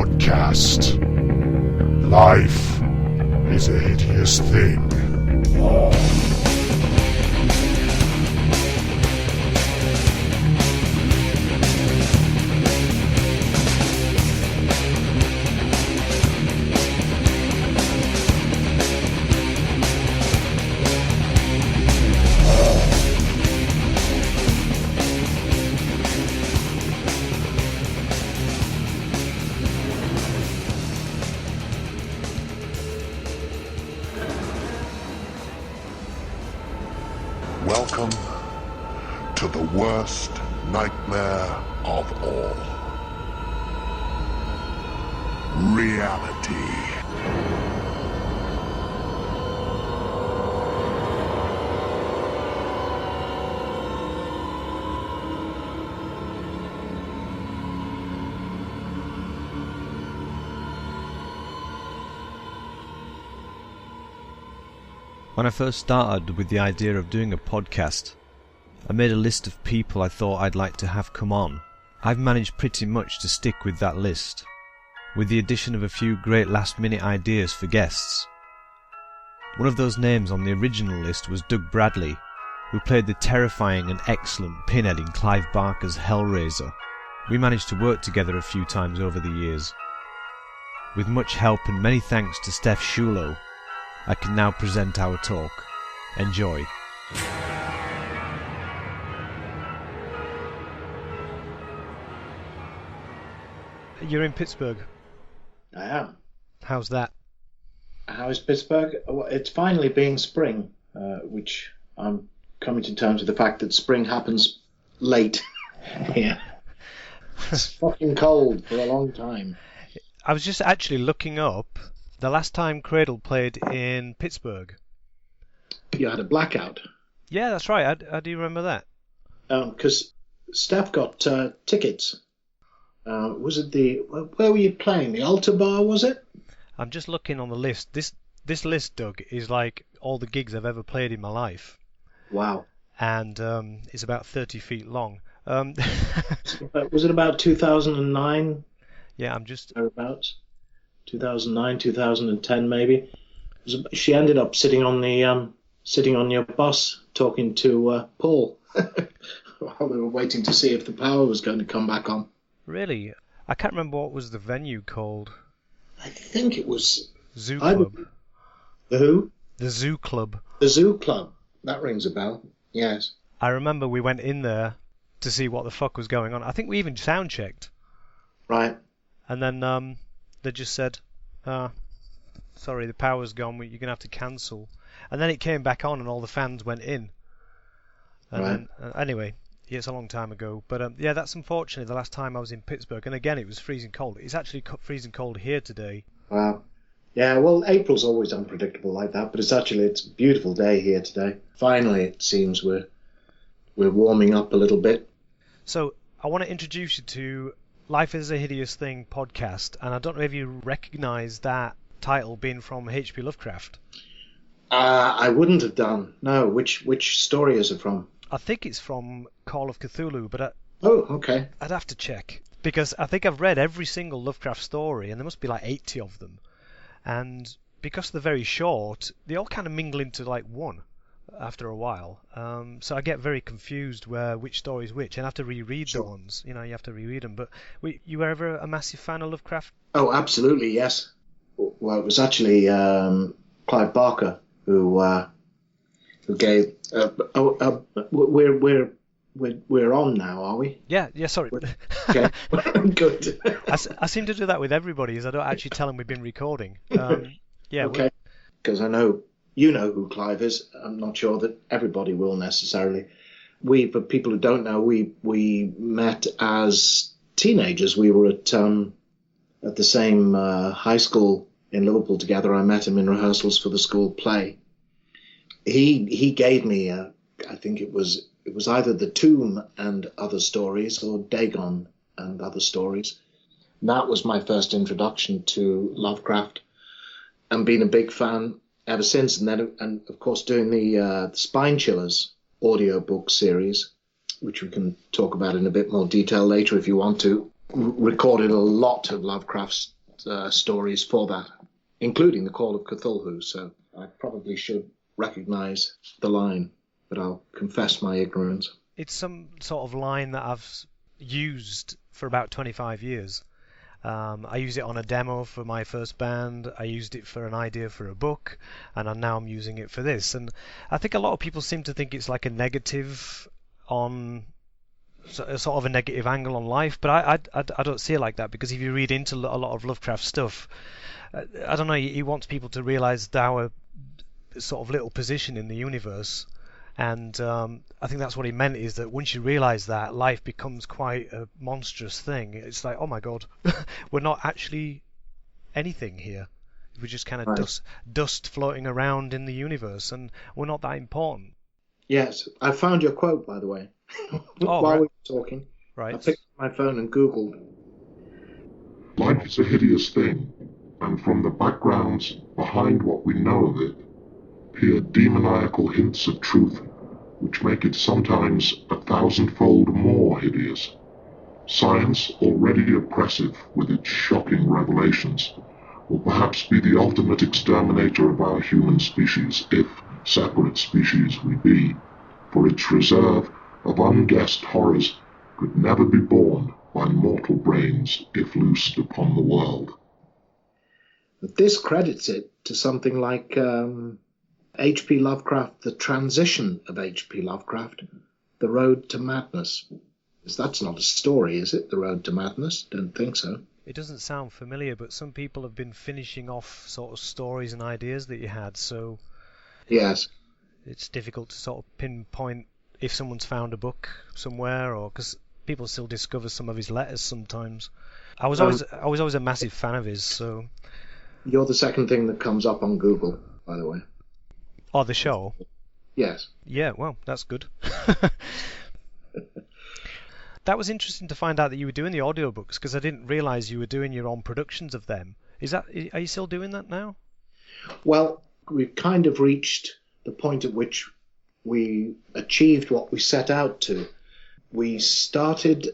podcast. Life is a hideous thing. Welcome to the worst nightmare of all. Reality. When I first started with the idea of doing a podcast, I made a list of people I thought I'd like to have come on. I've managed pretty much to stick with that list, with the addition of a few great last-minute ideas for guests. One of those names on the original list was Doug Bradley, who played the terrifying and excellent Pinhead in Clive Barker's Hellraiser. We managed to work together a few times over the years. With much help and many thanks to Steph Sciullo, I can now present our talk. Enjoy. You're in Pittsburgh. I am. How's that? How is Pittsburgh? Well, it's finally being spring, which I'm coming to terms with the fact that spring happens late here. It's fucking cold for a long time. I was just actually looking up the last time Cradle played in Pittsburgh. You had a blackout. Yeah, that's right. How do you remember that? Because Steph got tickets. Was it where were you playing? The Altar Bar, was it? I'm just looking on the list. This list, Doug, is like all the gigs I've ever played in my life. Wow. And it's about 30 feet long. Was it about 2009? Yeah, I'm just... Thereabouts. 2009, 2010 maybe. She ended up sitting on your bus talking to Paul while we were waiting to see if the power was going to come back on. Really? I can't remember what was the venue called. I think it was Zoo Club. The who? The Zoo Club. The Zoo Club. That rings a bell. Yes. I remember we went in there to see what the fuck was going on. I think we even sound checked. Right. And then they just said, sorry, the power's gone, you're going to have to cancel. And then it came back on and all the fans went in. And right. Then, anyway, yeah, it's a long time ago. But yeah, that's unfortunately the last time I was in Pittsburgh. And again, it was freezing cold. It's actually freezing cold here today. Wow. Yeah, well, April's always unpredictable like that, but it's a beautiful day here today. Finally, it seems we're warming up a little bit. So I want to introduce you to Life is a Hideous Thing podcast, and I don't know if you recognise that title being from H.P. Lovecraft. I wouldn't have done. No, which story is it from? I think it's from Call of Cthulhu, but oh, okay. I'd have to check, because I think I've read every single Lovecraft story, and there must be like 80 of them, and because they're very short, they all kind of mingle into like one after a while. So I get very confused which story is which, and I have to reread Sure. the ones. You have to reread them. But you were ever a massive fan of Lovecraft? Oh, absolutely, yes. Well, it was actually Clive Barker who gave. We're on now, are we? Yeah. Sorry. Okay, good. I seem to do that with everybody, is I don't actually tell them we've been recording. Yeah. Okay. Because I know you know who Clive is. I'm not sure that everybody will necessarily. For people who don't know, we met as teenagers. We were at the same high school in Liverpool together. I met him in rehearsals for the school play. He gave me I think it was either The Tomb and Other Stories or Dagon and Other Stories. And that was my first introduction to Lovecraft, and been a big fan ever since. And then, and of course, doing the Spine Chillers audiobook series, which we can talk about in a bit more detail later if you want to. recorded a lot of Lovecraft's stories for that, including the Call of Cthulhu, so I probably should recognize the line, but I'll confess my ignorance. It's some sort of line that I've used for about 25 years. I used it on a demo for my first band, I used it for an idea for a book, and now I'm using it for this. And I think a lot of people seem to think it's like a negative on... sort of a negative angle on life, but I don't see it like that, because if you read into a lot of Lovecraft stuff, I don't know, he wants people to realise our sort of little position in the universe, and I think that's what he meant, is that once you realise that, life becomes quite a monstrous thing. It's like, oh my god, we're not actually anything here. We're just kind of Right. dust floating around in the universe, and we're not that important. Yes, I found your quote, by the way, Oh, while right. we were talking. I Right. picked up my phone and Googled. Life is a hideous thing, and from the backgrounds behind what we know of it, peer demoniacal hints of truth, which make it sometimes 1,000-fold more hideous. Science, already oppressive with its shocking revelations, will perhaps be the ultimate exterminator of our human species, if separate species we be, for its reserve of unguessed horrors could never be borne by mortal brains if loosed upon the world. This credits it to something like H.P. Lovecraft, the transition of H.P. Lovecraft, The Road to Madness. That's not a story, is it? The Road to Madness? Don't think so. It doesn't sound familiar, but some people have been finishing off sort of stories and ideas that you had, so Yes. it's difficult to sort of pinpoint if someone's found a book somewhere, or because people still discover some of his letters sometimes. I was always a massive fan of his, so... You're the second thing that comes up on Google, by the way. Oh, the show? Yes. Yeah, well, that's good. That was interesting to find out that you were doing the audiobooks, because I didn't realise you were doing your own productions of them. Are you still doing that now? Well, we've kind of reached the point at which we achieved what we set out to. We started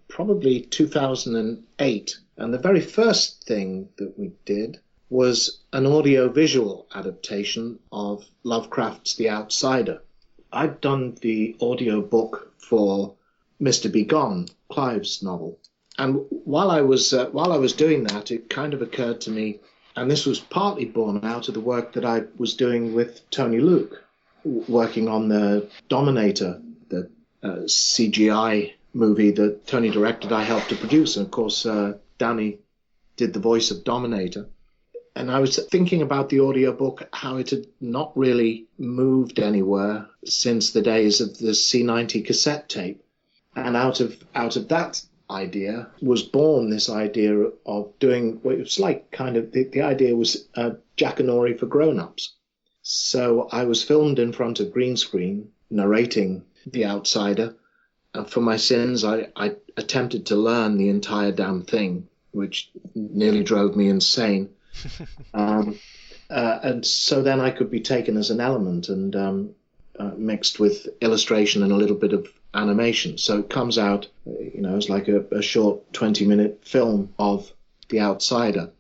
probably 2008, and the very first thing that we did was an audio-visual adaptation of Lovecraft's The Outsider. I'd done the audiobook for Mr. Be Gone, Clive's novel. And while I was doing that, it kind of occurred to me, and this was partly born out of the work that I was doing with Tony Luke, working on the Dominator, the CGI movie that Tony directed, I helped to produce. And of course, Danny did the voice of Dominator. And I was thinking about the audiobook, how it had not really moved anywhere since the days of the C90 cassette tape. And out of that idea was born this idea of doing what it was like kind of, the idea was Jackanory for grown-ups. So I was filmed in front of green screen, narrating The Outsider. And for my sins, I attempted to learn the entire damn thing, which nearly drove me insane. And so then I could be taken as an element and mixed with illustration and a little bit of animation. So it comes out, it's like a short 20-minute film of The Outsider.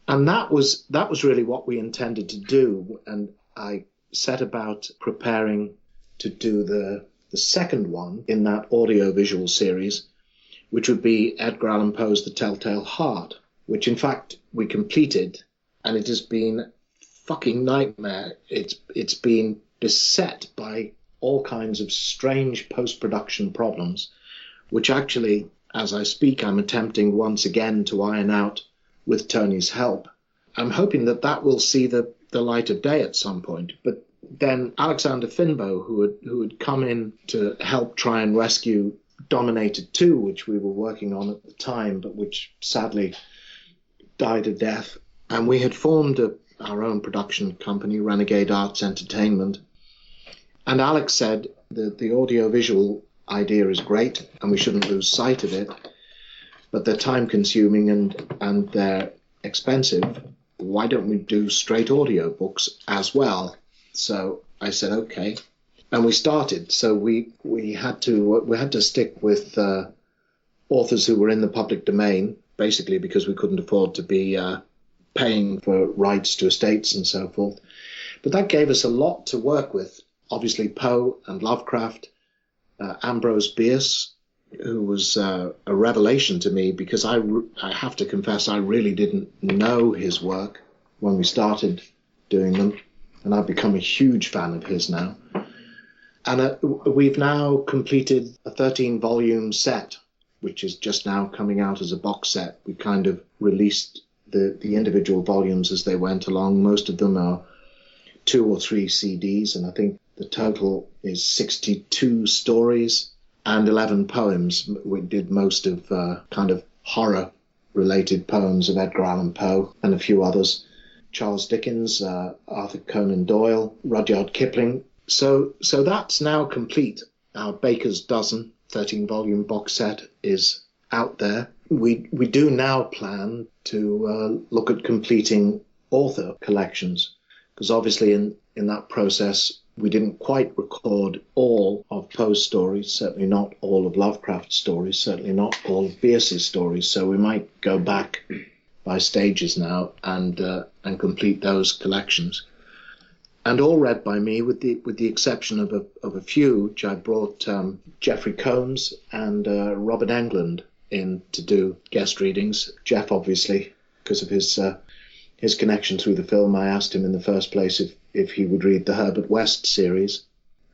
And that was really what we intended to do. And I set about preparing to do the second one in that audio-visual series, which would be Edgar Allan Poe's The Telltale Heart, which in fact we completed, and it has been fucking nightmare. It's been beset by all kinds of strange post-production problems, which actually, as I speak, I'm attempting once again to iron out with Tony's help. I'm hoping that will see the light of day at some point. But then Alexander Finbow, who had come in to help try and rescue Dominator 2, which we were working on at the time, but which sadly died a death. And we had formed our own production company, Renegade Arts Entertainment. And Alex said that the audio-visual idea is great and we shouldn't lose sight of it, but they're time-consuming and they're expensive. Why don't we do straight audio books as well? So I said, okay. And we started. So we had to stick with authors who were in the public domain, basically because we couldn't afford to be paying for rights to estates and so forth. But that gave us a lot to work with. Obviously, Poe and Lovecraft, Ambrose Bierce, who was a revelation to me, because I have to confess I really didn't know his work when we started doing them, and I've become a huge fan of his now. And we've now completed a 13-volume set, which is just now coming out as a box set. We kind of released the individual volumes as they went along. Most of them are 2 or 3 CDs, and I think the total is 62 stories and 11 poems. We did most of kind of horror-related poems of Edgar Allan Poe and a few others. Charles Dickens, Arthur Conan Doyle, Rudyard Kipling. So that's now complete. Our Baker's Dozen 13-volume box set is out there. We do now plan to look at completing author collections, because obviously in that process we didn't quite record all of Poe's stories, certainly not all of Lovecraft's stories, certainly not all of Bierce's stories. So we might go back by stages now and complete those collections. And all read by me, with the exception of a few, which I brought Jeffrey Combs and Robert Englund in to do guest readings. Jeff, obviously, because of his connection through the film, I asked him in the first place if he would read the Herbert West series,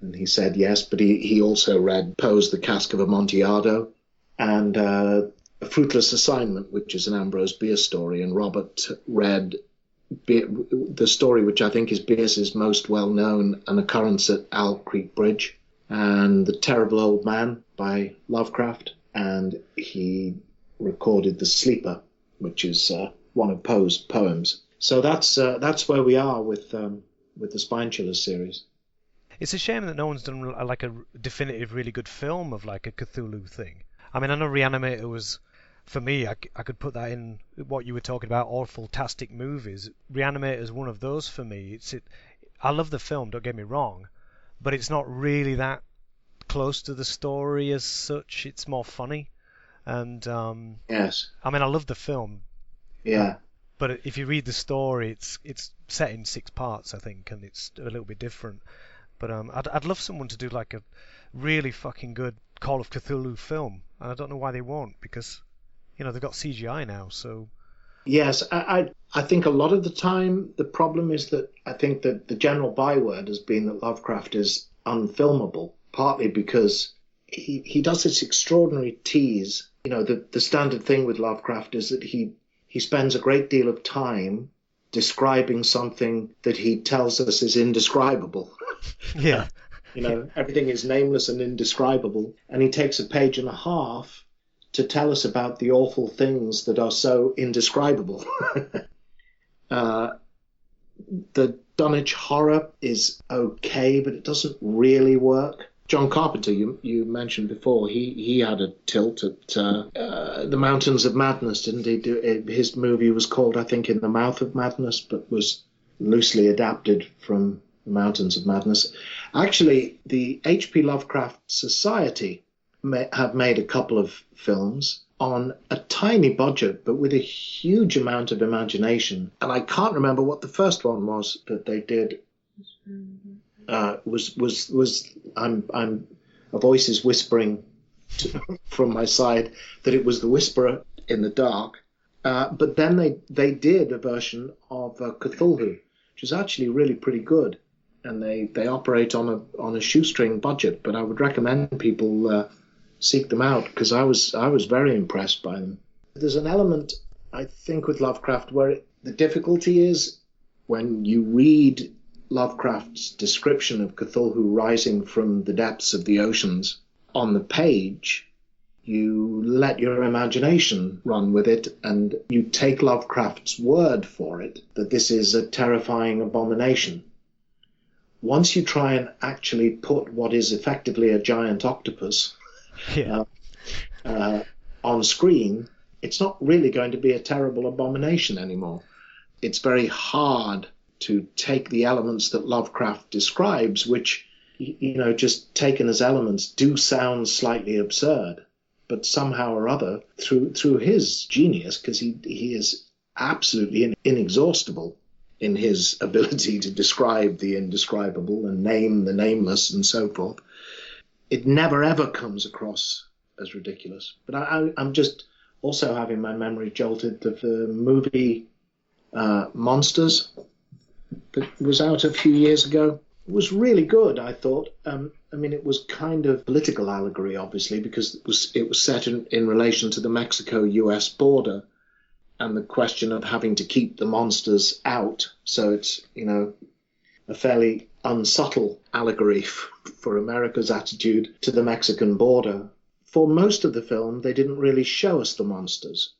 and he said yes. But he also read Poe's The Cask of Amontillado and A Fruitless Assignment, which is an Ambrose Bierce story, and Robert read the story which I think is Bierce's most well-known, An Occurrence at Owl Creek Bridge, and The Terrible Old Man by Lovecraft, and he recorded The Sleeper, which is one of Poe's poems. So that's where we are with the Spine Chiller series. It's a shame that no one's done like a definitive, really good film of like a Cthulhu thing. I mean, I know Reanimator was, for me, I could put that in what you were talking about, awful-tastic movies. Reanimator is one of those for me. I love the film, don't get me wrong, but it's not really that close to the story as such. It's more funny. And yes, I mean, I love the film. Yeah. But if you read the story, it's set in 6 parts, I think, and it's a little bit different. But I'd love someone to do like a really fucking good Call of Cthulhu film, and I don't know why they won't, because they've got CGI now. So yes, I think a lot of the time the problem is that I think that the general byword has been that Lovecraft is unfilmable, partly because he does this extraordinary tease. The standard thing with Lovecraft is that he spends a great deal of time describing something that he tells us is indescribable. Yeah. Everything is nameless and indescribable. And he takes a page and a half to tell us about the awful things that are so indescribable. The Dunwich horror is okay, but it doesn't really work. John Carpenter, you mentioned before, he had a tilt at The Mountains of Madness, didn't he? His movie was called, I think, In the Mouth of Madness, but was loosely adapted from The Mountains of Madness. Actually, the H.P. Lovecraft Society have made a couple of films on a tiny budget, but with a huge amount of imagination. And I can't remember what the first one was that they did. I'm a voice is whispering from my side that it was The Whisperer in the Dark. But then they did a version of Cthulhu, which is actually really pretty good, and they operate on a shoestring budget. But I would recommend people seek them out, because I was very impressed by them. There's an element, I think, with Lovecraft where the difficulty is when you read Lovecraft's description of Cthulhu rising from the depths of the oceans on the page, you let your imagination run with it, and you take Lovecraft's word for it, that this is a terrifying abomination. Once you try and actually put what is effectively a giant octopus on screen, it's not really going to be a terrible abomination anymore. It's very hard to take the elements that Lovecraft describes, which, just taken as elements, do sound slightly absurd. but somehow or other, through his genius, because he is absolutely inexhaustible in his ability to describe the indescribable and name the nameless and so forth, it never ever comes across as ridiculous. But I'm just also having my memory jolted of the movie Monsters that was out a few years ago. It was really good, I thought. It was kind of political allegory, obviously, because it was set in relation to the Mexico-US border and the question of having to keep the monsters out. So it's, a fairly unsubtle allegory for America's attitude to the Mexican border. For most of the film, they didn't really show us the monsters.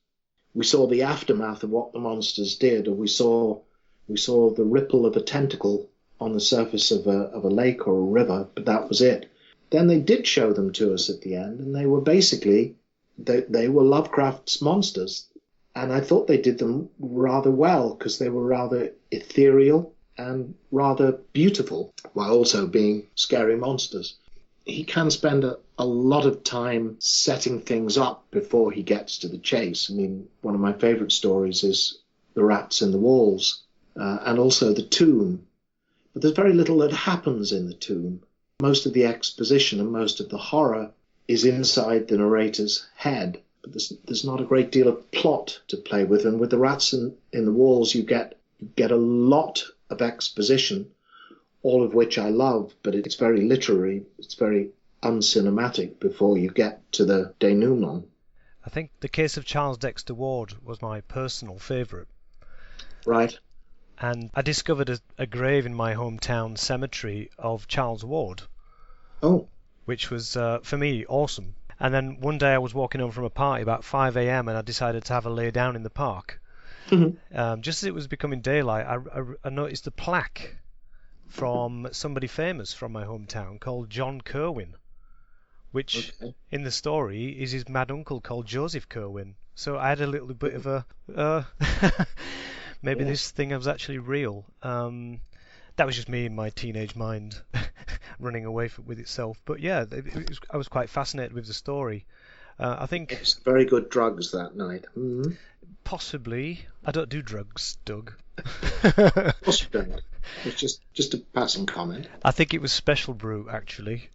We saw the aftermath of what the monsters did, or we saw the ripple of a tentacle on the surface of a lake or a river, but that was it. Then they did show them to us at the end, and they were basically, they were Lovecraft's monsters. And I thought they did them rather well, because they were rather ethereal and rather beautiful, while also being scary monsters. He can spend a lot of time setting things up before he gets to the chase. One of my favourite stories is The Rats in the Walls, and also The Tomb. But there's very little that happens in The Tomb. Most of the exposition and most of the horror is inside the narrator's head. But there's not a great deal of plot to play with. And with The Rats in the Walls, you get a lot of exposition, all of which I love, but it's very literary. It's very uncinematic before you get to the denouement. I think The Case of Charles Dexter Ward was my personal favourite. Right. And I discovered a grave in my hometown cemetery of Charles Ward. Oh. Which was, for me, awesome. And then one day I was walking home from a party about 5 a.m. and I decided to have a lay down in the park. Mm-hmm. Just as it was becoming daylight, I noticed a plaque from somebody famous from my hometown called John Kerwin, which in the story is his mad uncle called Joseph Kerwin. So I had a little bit of a... maybe this thing was actually real. That was just me in my teenage mind running away with itself. But yeah, I was quite fascinated with the story. I think it's very good drugs that night. Mm-hmm. Possibly. I don't do drugs, Doug. Of course you don't. It's just a passing comment. I think it was Special Brew, actually.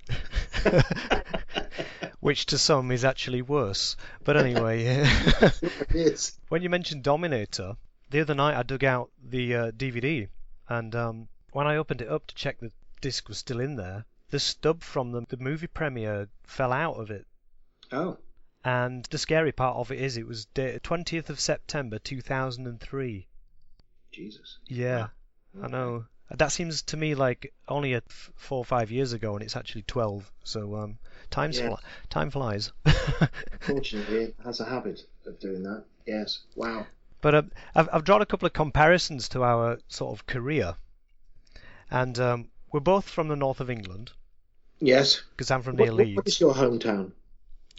Which to some is actually worse. But anyway, It is. When you mentioned Dominator, the other night I dug out the DVD, and when I opened it up to check the disc was still in there, the stub from the movie premiere fell out of it. Oh. And the scary part of it is it was dated 20th of September 2003. Jesus. Yeah, wow. I know. That seems to me like only 4 or 5 years ago, and it's actually 12. So time flies. Fortunately, it has a habit of doing that. Yes. Wow. But I've drawn a couple of comparisons to our sort of career, and we're both from the north of England. Yes. Because I'm from near Leeds. What is your hometown?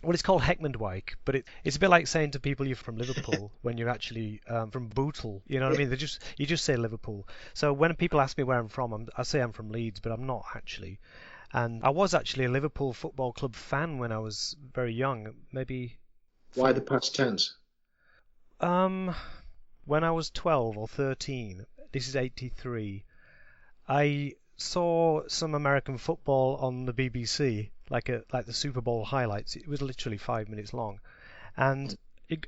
Well, it's called Heckmondwike, but it's a bit like saying to people you're from Liverpool when you're actually from Bootle. You know what I mean? You just say Liverpool. So when people ask me where I'm from, I say I'm from Leeds, but I'm not actually. And I was actually a Liverpool Football Club fan when I was very young. Maybe. Why the past tense? When I was 12 or 13, this is 83, I saw some American football on the BBC, like the Super Bowl highlights. It was literally 5 minutes long, and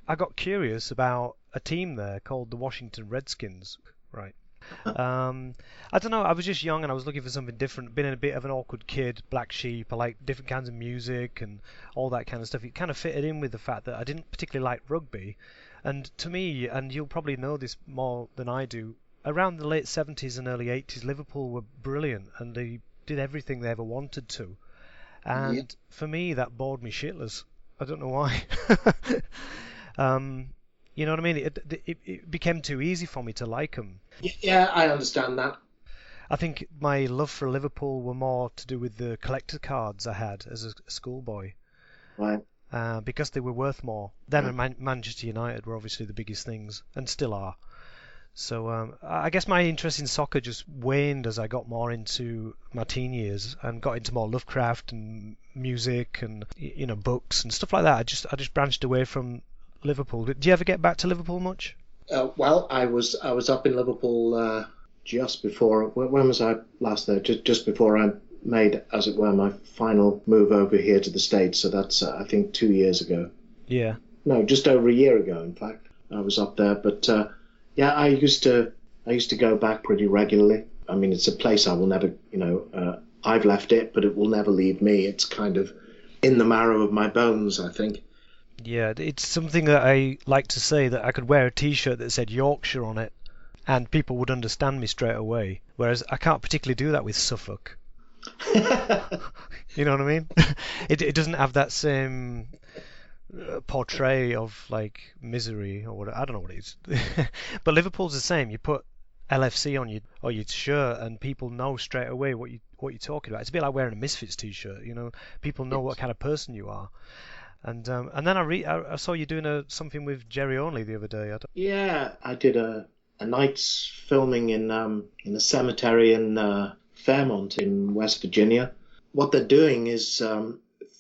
I got curious about a team there called the Washington Redskins. Right. I don't know. I was just young and I was looking for something different. Been a bit of an awkward kid, black sheep. I like different kinds of music and all that kind of stuff. It kind of fitted in with the fact that I didn't particularly like rugby. And to me, and you'll probably know this more than I do, around the late 70s and early 80s, Liverpool were brilliant and they did everything they ever wanted to. And for me, that bored me shitless. I don't know why. You know what I mean? It became too easy for me to like them. Yeah, I understand that. I think my love for Liverpool were more to do with the collector cards I had as a schoolboy. Right. Because they were worth more. Then Manchester United were obviously the biggest things, and still are. So I guess my interest in soccer just waned as I got more into my teen years and got into more Lovecraft and music and books and stuff like that. I just branched away from Liverpool. Did you ever get back to Liverpool much? Well, I was up in Liverpool just before. When was I last there? Just before I made, as it were, my final move over here to the States. So that's I think 2 years ago. Yeah. No, just over a year ago, in fact. I was up there, but yeah, I used to go back pretty regularly. I mean, it's a place I will never, I've left it, but it will never leave me. It's kind of in the marrow of my bones, I think. Yeah, it's something that I like to say, that I could wear a T-shirt that said Yorkshire on it, and people would understand me straight away. Whereas I can't particularly do that with Suffolk. You know what I mean? It doesn't have that same portray of like misery or what, I don't know what it is. But Liverpool's the same. You put LFC on your shirt and people know straight away what you're talking about. It's a bit like wearing a Misfits T-shirt. People know what kind of person you are. And then I saw you doing something with Jerry Only the other day. Yeah, I did a night's filming in a cemetery in Fairmont in West Virginia. What they're doing is,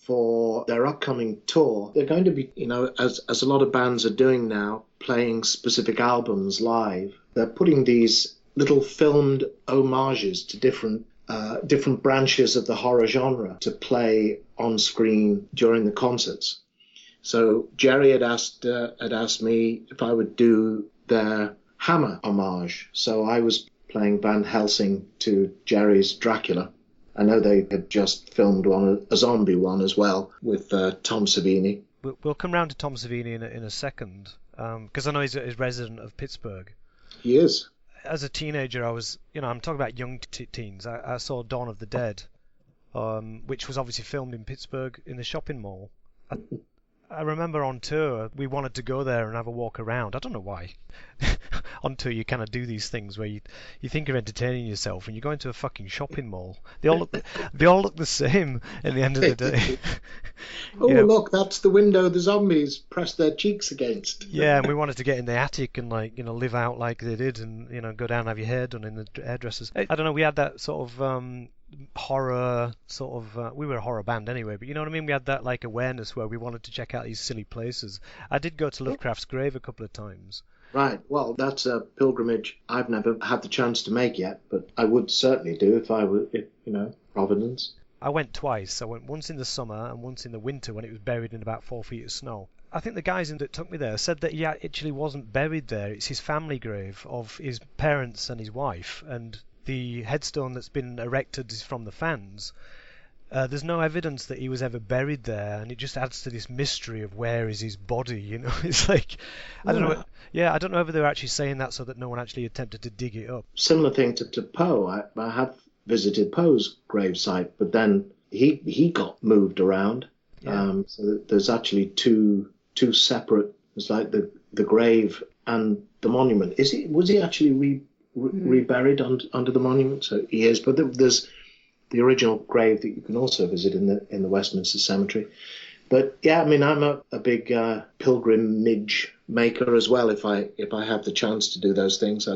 for their upcoming tour, they're going to be, as a lot of bands are doing now, playing specific albums live. They're putting these little filmed homages to different branches of the horror genre to play on screen during the concerts. So Jerry had asked me if I would do their Hammer homage. So I was playing Van Helsing to Jerry's Dracula. I know they had just filmed a zombie one as well with Tom Savini. We'll come round to Tom Savini in a second, because I know he's a resident of Pittsburgh. He is. As a teenager, I was, I'm talking about young teens. I saw Dawn of the Dead, which was obviously filmed in Pittsburgh in the shopping mall. I remember on tour, we wanted to go there and have a walk around. I don't know why. On tour, you kind of do these things where you think you're entertaining yourself and you go into a fucking shopping mall. They all look the same at the end of the day. Look, that's the window the zombies press their cheeks against. Yeah, and we wanted to get in the attic and live out like they did, and go down and have your hair done in the hairdressers. I don't know. We had that sort of horror sort of we were a horror band anyway, but you know what I mean, we had that like awareness where we wanted to check out these silly places. I did go to Lovecraft's grave a couple of times. Right. Well, that's a pilgrimage I've never had the chance to make yet, but I would certainly do if I were, Providence. I went twice. I went once in the summer and once in the winter when it was buried in about 4 feet of snow. I think the guys that took me there said that he actually wasn't buried there. It's his family grave of his parents and his wife, and the headstone that's been erected is from the fans. There's no evidence that he was ever buried there, and it just adds to this mystery of where is his body. It's like, I don't know. Yeah, I don't know whether they were actually saying that so that no one actually attempted to dig it up. Similar thing to Poe. I have visited Poe's gravesite, but then he got moved around. Yeah. So there's actually two separate. It's like the grave and the monument. Was he actually reburied under the monument? So he is, but there's the original grave that you can also visit in the Westminster Cemetery. But yeah, I mean, I'm a big pilgrimage maker as well. If I have the chance to do those things,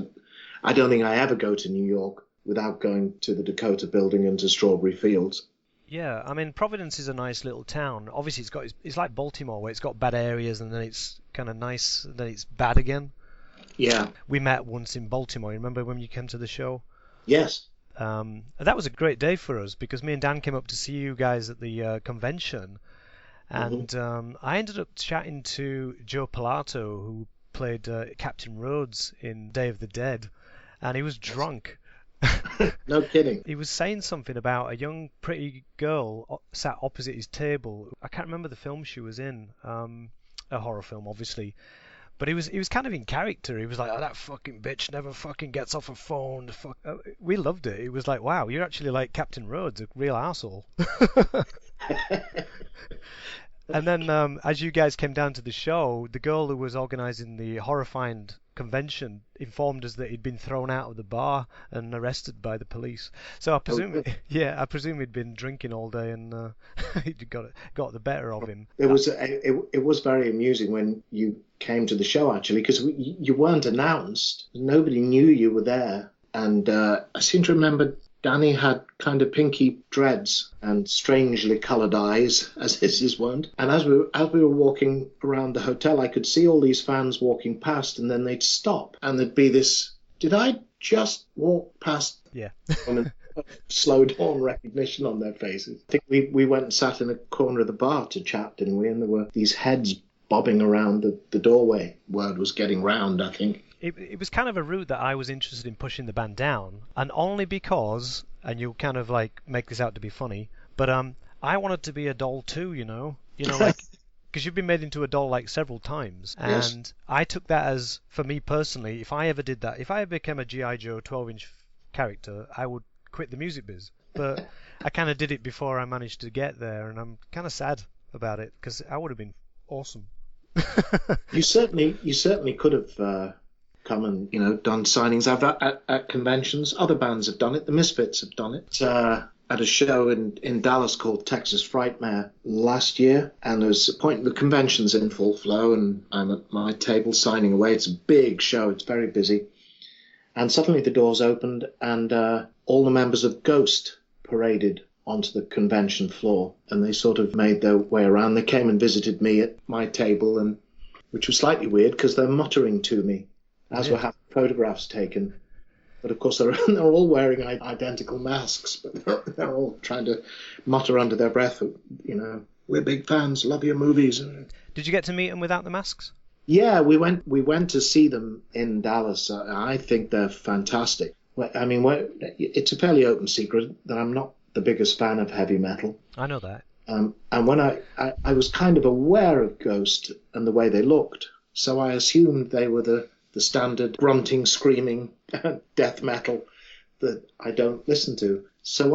I don't think I ever go to New York without going to the Dakota Building and to Strawberry Fields. Yeah, I mean, Providence is a nice little town. Obviously, it's like Baltimore, where it's got bad areas and then it's kind of nice, and then it's bad again. Yeah. We met once in Baltimore. You remember when you came to the show? Yes. That was a great day for us because me and Dan came up to see you guys at the convention, and I ended up chatting to Joe Pilato, who played Captain Rhodes in Day of the Dead, and he was drunk. No kidding. He was saying something about a young, pretty girl sat opposite his table. I can't remember the film she was in, a horror film, obviously. But he was kind of in character. He was like, "Oh, that fucking bitch never fucking gets off a phone." We loved it. It was like, wow, you're actually like Captain Rhodes, a real arsehole. And then as you guys came down to the show, the girl who was organising the Horrorfind convention informed us that he'd been thrown out of the bar and arrested by the police. So I presume, I presume he'd been drinking all day and he'd got the better of him. It was very amusing when you came to the show, actually, because you weren't announced. Nobody knew you were there. And I seem to remember Danny had kind of pinky dreads and strangely coloured eyes, as his weren't. And as we were walking around the hotel, I could see all these fans walking past, and then they'd stop, and there'd be this, did I just walk past? Yeah. Slow down recognition on their faces. I think we went and sat in a corner of the bar to chat, didn't we? And there were these heads bobbing around the doorway. Word was getting round, I think. It was kind of a route that I was interested in pushing the band down, and only because, and you'll kind of like make this out to be funny, but I wanted to be a doll too, like, because you've been made into a doll like several times, and yes. I took that as, for me personally, if I ever did that, if I ever became a G.I. Joe 12-inch character, I would quit the music biz. But I kind of did it before I managed to get there, and I'm kind of sad about it because I would have been awesome. You certainly could have come and done signings at conventions. Other bands have done it. The Misfits have done it at a show in Dallas called Texas Frightmare last year. And there's a point, the convention's in full flow, and I'm at my table signing away. It's a big show. It's very busy. And suddenly the doors opened, and all the members of Ghost paraded onto the convention floor, and they sort of made their way around. They came and visited me at my table, and which was slightly weird because they're muttering to me as we're having photographs taken. But of course, they're all wearing identical masks, but they're all trying to mutter under their breath, we're big fans, love your movies. Did you get to meet them without the masks? Yeah, we went to see them in Dallas. I think they're fantastic. I mean, it's a fairly open secret that I'm not the biggest fan of heavy metal. I know that. And when I was kind of aware of Ghost and the way they looked, so I assumed they were the standard grunting, screaming death metal that I don't listen to. So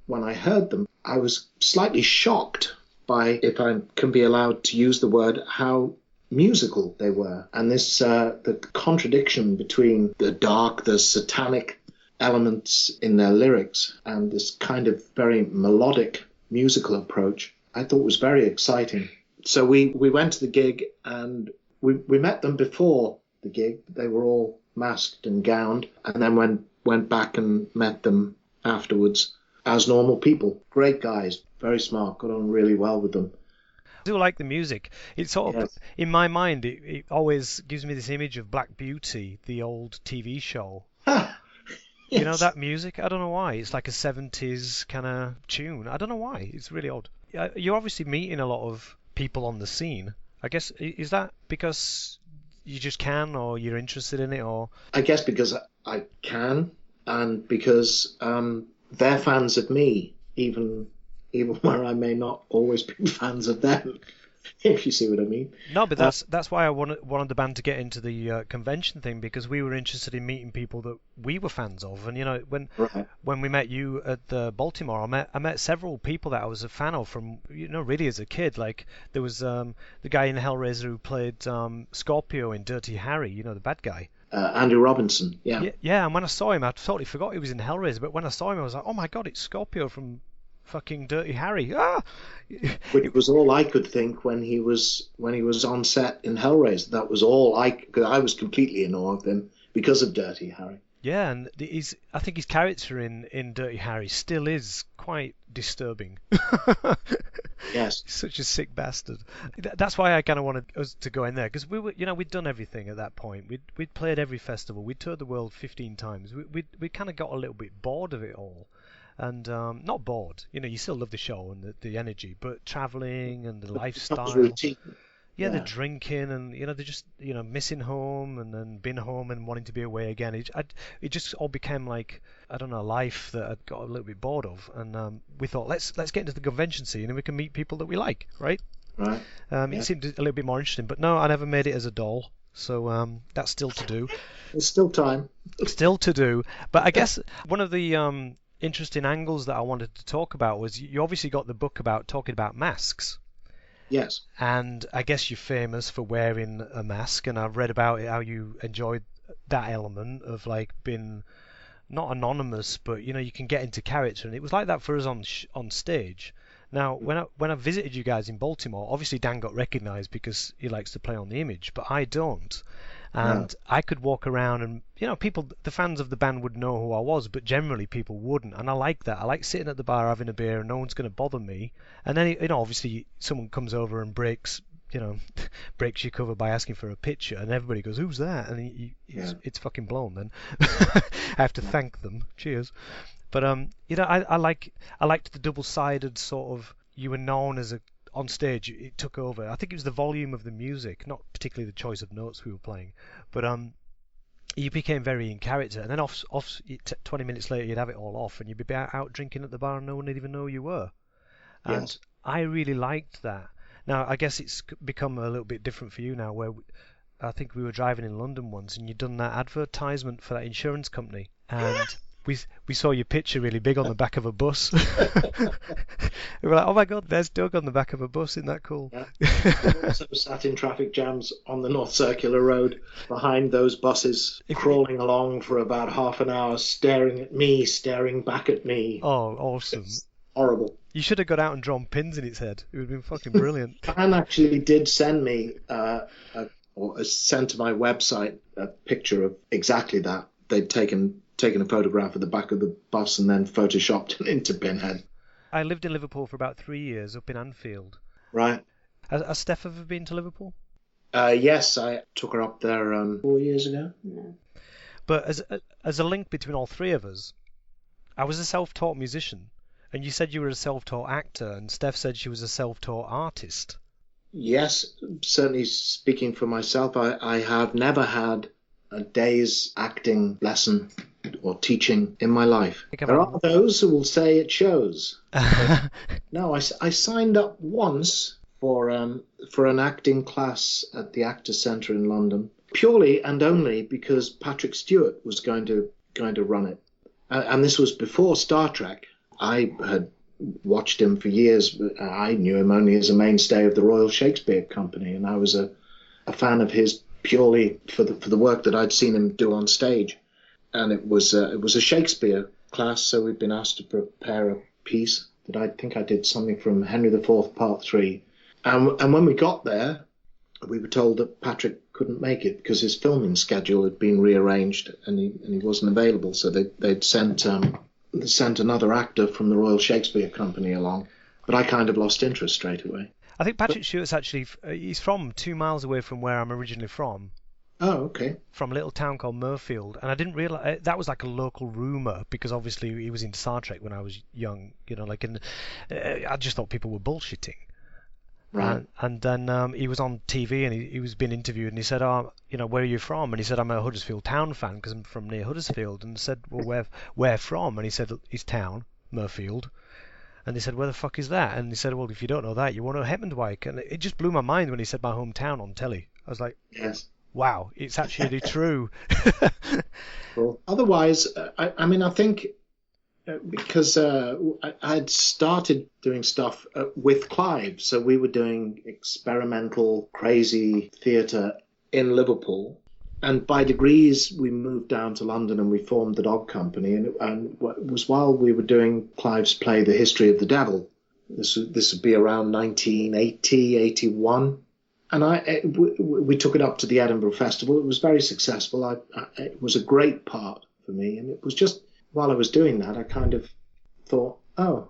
when I heard them, I was slightly shocked by, if I can be allowed to use the word, how musical they were. And this the contradiction between the dark, the satanic elements in their lyrics and this kind of very melodic musical approach, I thought was very exciting. So we went to the gig, and we met them before the gig. They were all masked and gowned, and then went back and met them afterwards as normal people. Great guys, very smart, got on really well with them. I do like the music. It's sort of, yes. In my mind, it always gives me this image of Black Beauty, the old TV show. Yes. You know that music? I don't know why. It's like a 70s kind of tune. I don't know why. It's really odd. You're obviously meeting a lot of people on the scene. I guess, is that because you just can, or you're interested in it, or? I guess because I can, and because they're fans of me, even where I may not always be fans of them, if you see what I mean. No, but that's why I wanted the band to get into the convention thing, because we were interested in meeting people that we were fans of. And when we met you at the Baltimore, I met several people that I was a fan of from really as a kid. Like there was the guy in Hellraiser who played Scorpio in Dirty Harry, the bad guy. Andrew Robinson, yeah. Yeah, and when I saw him, I totally forgot he was in Hellraiser. But when I saw him, I was like, oh my god, it's Scorpio from fucking Dirty Harry. Which was all I could think when he was on set in Hellraiser. That was all because I was completely in awe of him because of Dirty Harry. Yeah, and I think his character in Dirty Harry still is quite disturbing. Yes. He's such a sick bastard. That's why I kind of wanted us to go in there, because we were, we'd done everything at that point. We'd played every festival. We'd toured the world 15 times. We kind of got a little bit bored of it all. And not bored, you still love the show and the energy, but traveling and the lifestyle. Yeah, the drinking and they're just missing home and then being home and wanting to be away again. It just all became like, I don't know, a life that I'd got a little bit bored of. And we thought, let's get into the convention scene and we can meet people that we like, right? Right. It seemed a little bit more interesting, but no, I never made it as a doll. So that's still to do. There's still time. Still to do. But I guess one of the interesting angles that I wanted to talk about was you obviously got the book about talking about masks, Yes. And I guess you're famous for wearing a mask, and I've read about it, how you enjoyed that element of like being not anonymous, but you can get into character, and it was like that for us on stage. Now, when I visited you guys in Baltimore, obviously Dan got recognised because he likes to play on the image, but I don't. And I could walk around and, people, the fans of the band would know who I was, but generally people wouldn't. And I like that. I like sitting at the bar having a beer and no one's going to bother me. And then, obviously someone comes over and breaks breaks your cover by asking for a picture, and everybody goes, "Who's that?" And it's fucking blown then. I have to thank them. Cheers. But, I liked the double-sided sort of, you were known as on stage, it took over. I think it was the volume of the music, not particularly the choice of notes we were playing, but you became very in character. And then 20 minutes later, you'd have it all off, and you'd be out drinking at the bar, and no one would even know who you were. And Yes. I really liked that. Now, I guess it's become a little bit different for you now, where I think we were driving in London once, and you'd done that advertisement for that insurance company, and we saw your picture really big on the back of a bus. We were like, oh my God, there's Doug on the back of a bus. Isn't that cool? Yeah. We also sat in traffic jams on the North Circular Road behind those buses, crawling along for about half an hour, staring at me, staring back at me. Oh, awesome. It's horrible. You should have got out and drawn pins in its head. It would have been fucking brilliant. Dan actually did send me, or sent to my website, a picture of exactly that. They'd taken a photograph of the back of the bus and then photoshopped it into Pinhead. I lived in Liverpool for about 3 years up in Anfield. Right. Has Steph ever been to Liverpool? Yes, I took her up there 4 years ago. Yeah. But as a link between all three of us, I was a self-taught musician, and you said you were a self-taught actor, and Steph said she was a self-taught artist. Yes, certainly speaking for myself, I have never had a day's acting lesson or teaching in my life. There are those who will say it shows. No, I signed up once for an acting class at the Actors Centre in London, purely and only because Patrick Stewart was going to run it, and this was before Star Trek. I had watched him for years. I knew him only as a mainstay of the Royal Shakespeare Company, and I was a fan of his purely for the work that I'd seen him do on stage. And it was a Shakespeare class, so we'd been asked to prepare a piece that I think I did something from Henry IV, Part 3. And when we got there, we were told that Patrick couldn't make it because his filming schedule had been rearranged and he wasn't available. So they'd sent another actor from the Royal Shakespeare Company along. But I kind of lost interest straight away. I think Patrick Stewart's actually, he's from 2 miles away from where I'm originally from. Oh, okay. From a little town called Murfield, and I didn't realize that was like a local rumor because obviously he was in Star Trek when I was young, and I just thought people were bullshitting. Right. And then he was on TV and he was being interviewed and he said, where are you from? And he said, I'm a Huddersfield Town fan because I'm from near Huddersfield. And I said, well, where from? And he said, his town, Murfield. And they said, where the fuck is that? And he said, well, if you don't know that, you won't know Heppenwyke. And it just blew my mind when he said my hometown on telly. I was like, yes. Wow, it's actually true. Well, otherwise, I think because I had started doing stuff with Clive, so we were doing experimental, crazy theatre in Liverpool. And by degrees, we moved down to London and we formed the Dog Company. And it was while we were doing Clive's play, The History of the Devil. This would be around 1980, 81. And we took it up to the Edinburgh Festival. It was very successful. It was a great part for me. And it was just while I was doing that, I kind of thought, oh,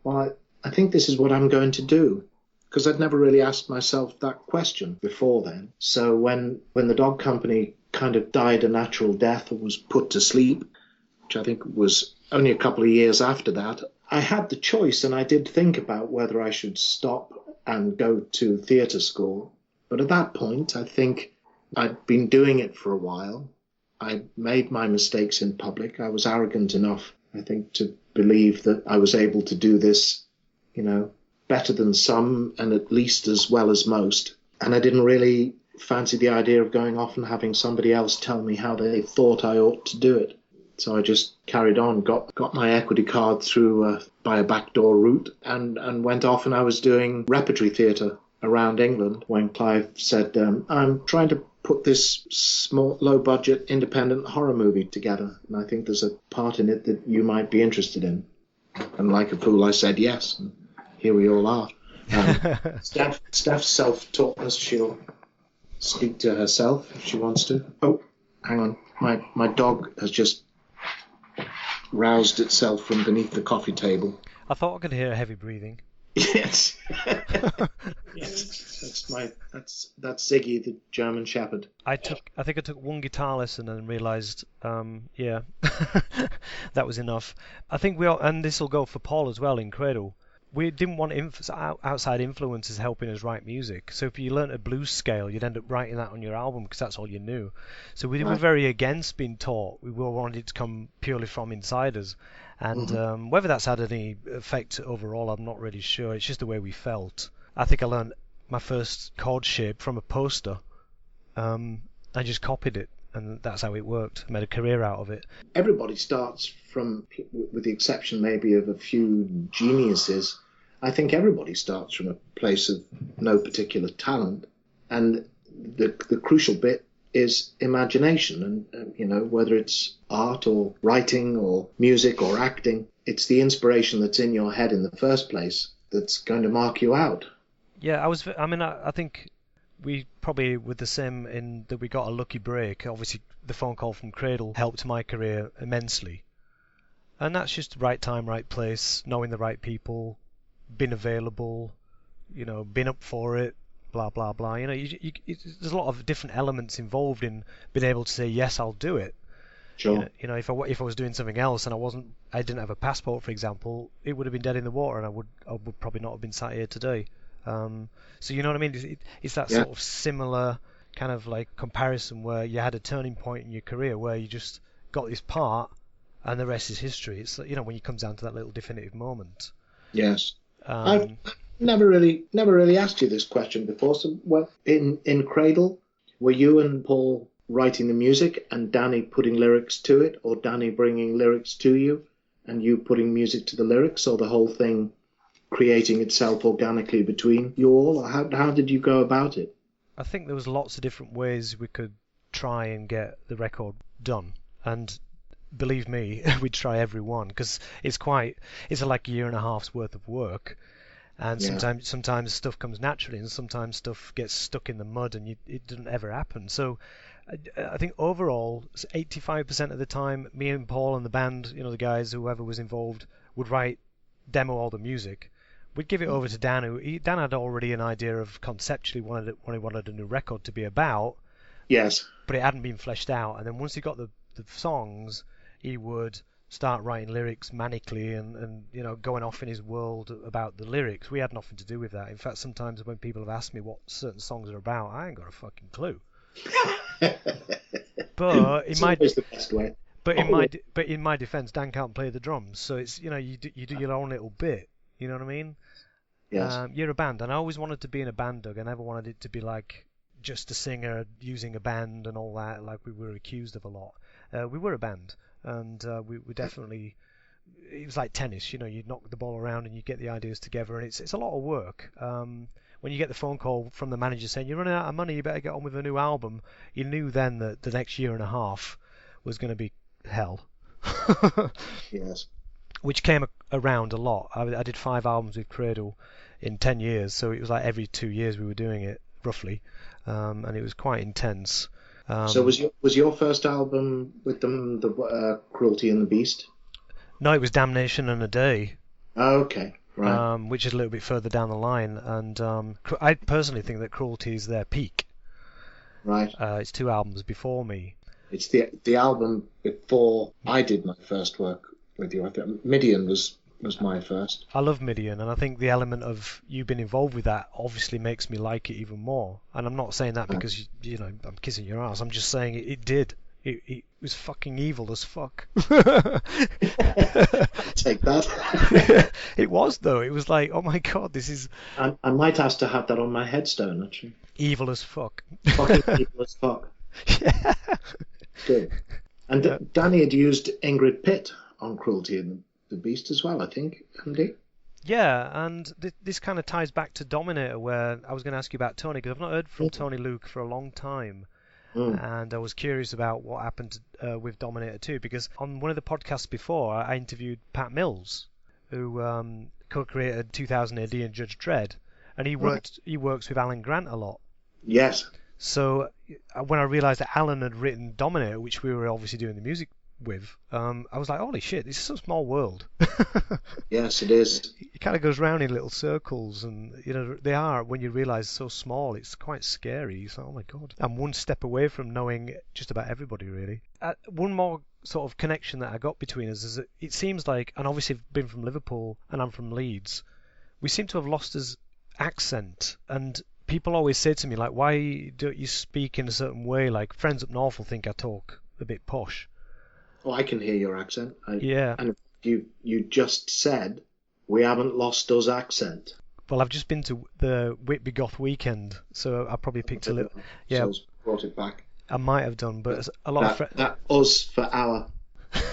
well, I think this is what I'm going to do. Because I'd never really asked myself that question before then. So when the Dog Company kind of died a natural death or was put to sleep, which I think was only a couple of years after that, I had the choice and I did think about whether I should stop and go to theatre school. But at that point, I think I'd been doing it for a while. I made my mistakes in public. I was arrogant enough, I think, to believe that I was able to do this, better than some and at least as well as most. And I didn't really fancy the idea of going off and having somebody else tell me how they thought I ought to do it. So I just carried on, got my equity card through by a backdoor route, and went off, and I was doing repertory theatre around England when Clive said, I'm trying to put this small, low-budget, independent horror movie together, and I think there's a part in it that you might be interested in. And like a fool, I said yes, and here we all are. Steph's self-taught, she'll speak to herself if she wants to. Oh, hang on. My dog has just roused itself from beneath the coffee table. I thought I could hear heavy breathing. Yes. Yes. That's Ziggy, the German Shepherd. I think I took one guitar lesson and realised, that was enough. I think and this will go for Paul as well in Cradle. We didn't want outside influences helping us write music. So if you learnt a blues scale, you'd end up writing that on your album because that's all you knew. So we were very against being taught. We wanted it to come purely from inside us. And whether that's had any effect overall, I'm not really sure. It's just the way we felt. I think I learned my first chord shape from a poster. I just copied it, and that's how it worked. I made a career out of it. Everybody starts from, with the exception maybe of a few geniuses, I think everybody starts from a place of no particular talent. And the crucial bit is imagination, and whether it's art or writing or music or acting, it's the inspiration that's in your head in the first place that's going to mark you out. Yeah, I think we probably were the same in that we got a lucky break. Obviously, the phone call from Cradle helped my career immensely. And that's just right time, right place, knowing the right people, being available, being up for it, blah, blah, blah. There's a lot of different elements involved in being able to say, yes, I'll do it. Sure. If I was doing something else and I didn't have a passport, for example, it would have been dead in the water, and I would probably not have been sat here today. So you know what I mean? It's that sort of similar kind of like comparison where you had a turning point in your career where you just got this part, and the rest is history. It's when you come down to that little definitive moment. Yes. I've never really asked you this question before. So, in Cradle, were you and Paul writing the music and Danny putting lyrics to it, or Danny bringing lyrics to you and you putting music to the lyrics, or the whole thing creating itself organically between you all? Or how did you go about it? I think there was lots of different ways we could try and get the record done, and believe me, we'd try every one, because it's like a year and a half's worth of work, and sometimes stuff comes naturally, and sometimes stuff gets stuck in the mud, and it doesn't ever happen. So I think overall, 85% of the time, me and Paul and the band, the guys, whoever was involved, would demo all the music. We'd give it over to Dan. Dan had already an idea of conceptually what he wanted a new record to be about. Yes. But it hadn't been fleshed out. And then once he got the songs, he would start writing lyrics manically and going off in his world about the lyrics. We had nothing to do with that. In fact, sometimes when people have asked me what certain songs are about, I ain't got a fucking clue. But it's always the best way. But in my defence, Dan can't play the drums, so it's you do your own little bit. You know what I mean? Yes. You're a band, and I always wanted to be in a band, Doug. I never wanted it to be like just a singer using a band and all that, like we were accused of a lot. We were a band, and we definitely. It was like tennis, you'd knock the ball around and you get the ideas together, and it's a lot of work. When you get the phone call from the manager saying you're running out of money, you better get on with a new album, you knew then that the next year and a half was going to be hell. Yes. Which came around a lot. I did 5 albums with Cradle in 10 years, so it was like every 2 years we were doing it, roughly, and it was quite intense. So was your first album with them the Cruelty and the Beast? No, it was Damnation and a Day. Oh, okay, right. Which is a little bit further down the line, and I personally think that Cruelty is their peak. Right. It's 2 albums before me. It's the album before I did my first work with you. I think Midian was my first. I love Midian, and I think the element of you being involved with that obviously makes me like it even more. And I'm not saying that because I'm kissing your ass. I'm just saying it did. It was fucking evil as fuck. Take that. It was though. It was like, oh my god, this is. I might ask to have that on my headstone actually. Evil as fuck. Fucking evil as fuck. Yeah. Good. And Danny had used Ingrid Pitt on Cruelty and the Beast as well, I think, hadn't he? Yeah, and this kind of ties back to Dominator, where I was going to ask you about Tony, because I've not heard from Tony Luke for a long time. And I was curious about what happened with Dominator 2, because on one of the podcasts before, I interviewed Pat Mills, who co-created 2000 AD and Judge Dredd, and he works with Alan Grant a lot. Yes. So when I realised that Alan had written Dominator, which we were obviously doing the music with, I was like, holy shit, this is a small world. Yes, it is. It kind of goes round in little circles, and they are, when you realise so small, it's quite scary. It's like, oh my god, I'm one step away from knowing just about everybody, really. One more sort of connection that I got between us is that it seems like, and obviously I've been from Liverpool and I'm from Leeds, we seem to have lost his accent, and people always say to me, like, why don't you speak in a certain way? Like, friends up north will think I talk a bit posh. Oh, I can hear your accent. Yeah. And you just said we haven't lost us accent. Well, I've just been to the Whitby Goth weekend, so I probably picked a little. Yeah, so brought it back. I might have done, but a lot of that us for our